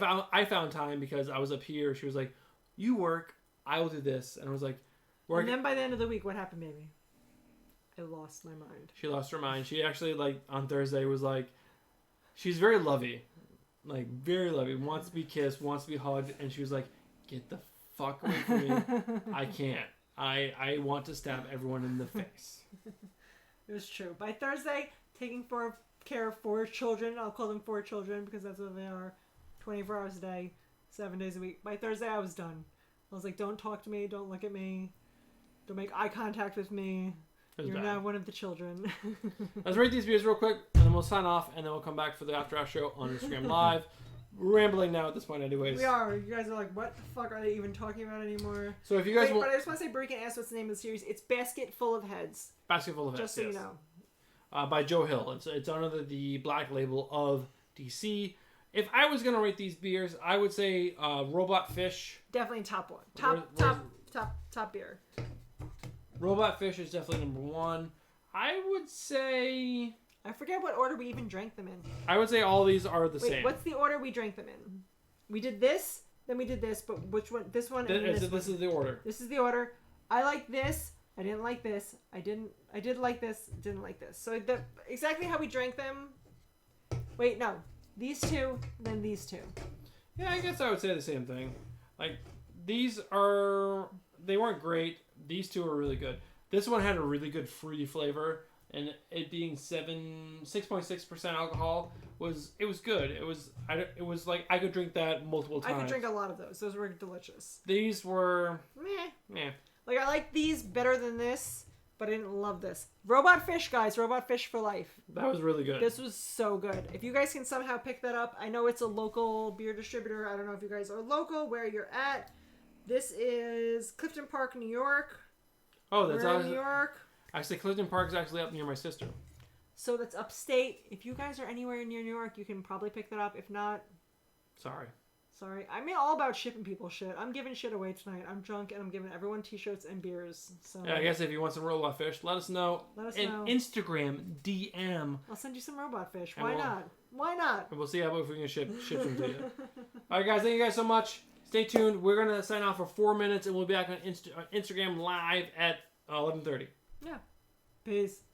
found time because I was up here. She was like, "You work. I will do this," and I was like, "Work." And then by the end of the week, what happened, baby? I lost my mind. She lost her mind. She actually, like, on Thursday was like, she's very lovey. Like, very lovey. Wants to be kissed, wants to be hugged. And she was like, get the fuck away from me. I can't. I want to stab everyone in the face. It was true. By Thursday, taking care of 4 children. I'll call them 4 children because that's what they are. 24 hours a day, 7 days a week. By Thursday, I was done. I was like, don't talk to me. Don't look at me. Don't make eye contact with me. You're now one of the children. Let's rate these videos real quick, and then we'll sign off, and then we'll come back for the After Hours show on Instagram Live. We're rambling now at this point anyways. We are. You guys are like, what the fuck are they even talking about anymore? So if you guys But I just want to say, Brie can ask what's the name of the series. It's Basket Full of Heads. Basket Full of Heads, just so you know. By Joe Hill. It's under the black label of DC. If I was going to rate these beers, I would say Robot Fish. Definitely top one. Top beer. Robot Fish is definitely number 1. I would say... I forget what order we even drank them in. I would say all these are the same. What's the order we drank them in? We did this, then we did this, but which one? This one and this one. This is the order. This is the order. I like this. I didn't like this. I did like this. Didn't like this. So exactly how we drank them. Wait, no. These 2, then these 2. Yeah, I guess I would say the same thing. Like, these are... They weren't great. These 2 are really good. This one had a really good fruity flavor, and it being 6.6% alcohol was good. It was like I could drink that multiple times. I could drink a lot of those. Those were delicious. These were meh. Like, I like these better than this, but I didn't love this. Robot Fish, guys. Robot Fish for life. That was really good. This was so good. If you guys can somehow pick that up, I know it's a local beer distributor. I don't know if you guys are local, where you're at. This is Clifton Park, New York. Oh, that's New York. Actually, Clifton Park is actually up near my sister. So that's upstate. If you guys are anywhere near New York, you can probably pick that up. If not, sorry. I'm all about shipping people shit. I'm giving shit away tonight. I'm drunk and I'm giving everyone t-shirts and beers. So yeah, I guess if you want some Robot Fish, let us know. Instagram DM. I'll send you some Robot Fish. Why not? Why not? And we'll see if we can ship them to you. All right, guys. Thank you guys so much. Stay tuned. We're going to sign off for 4 minutes, and we'll be back on Instagram Live at 11:30. Yeah. Peace.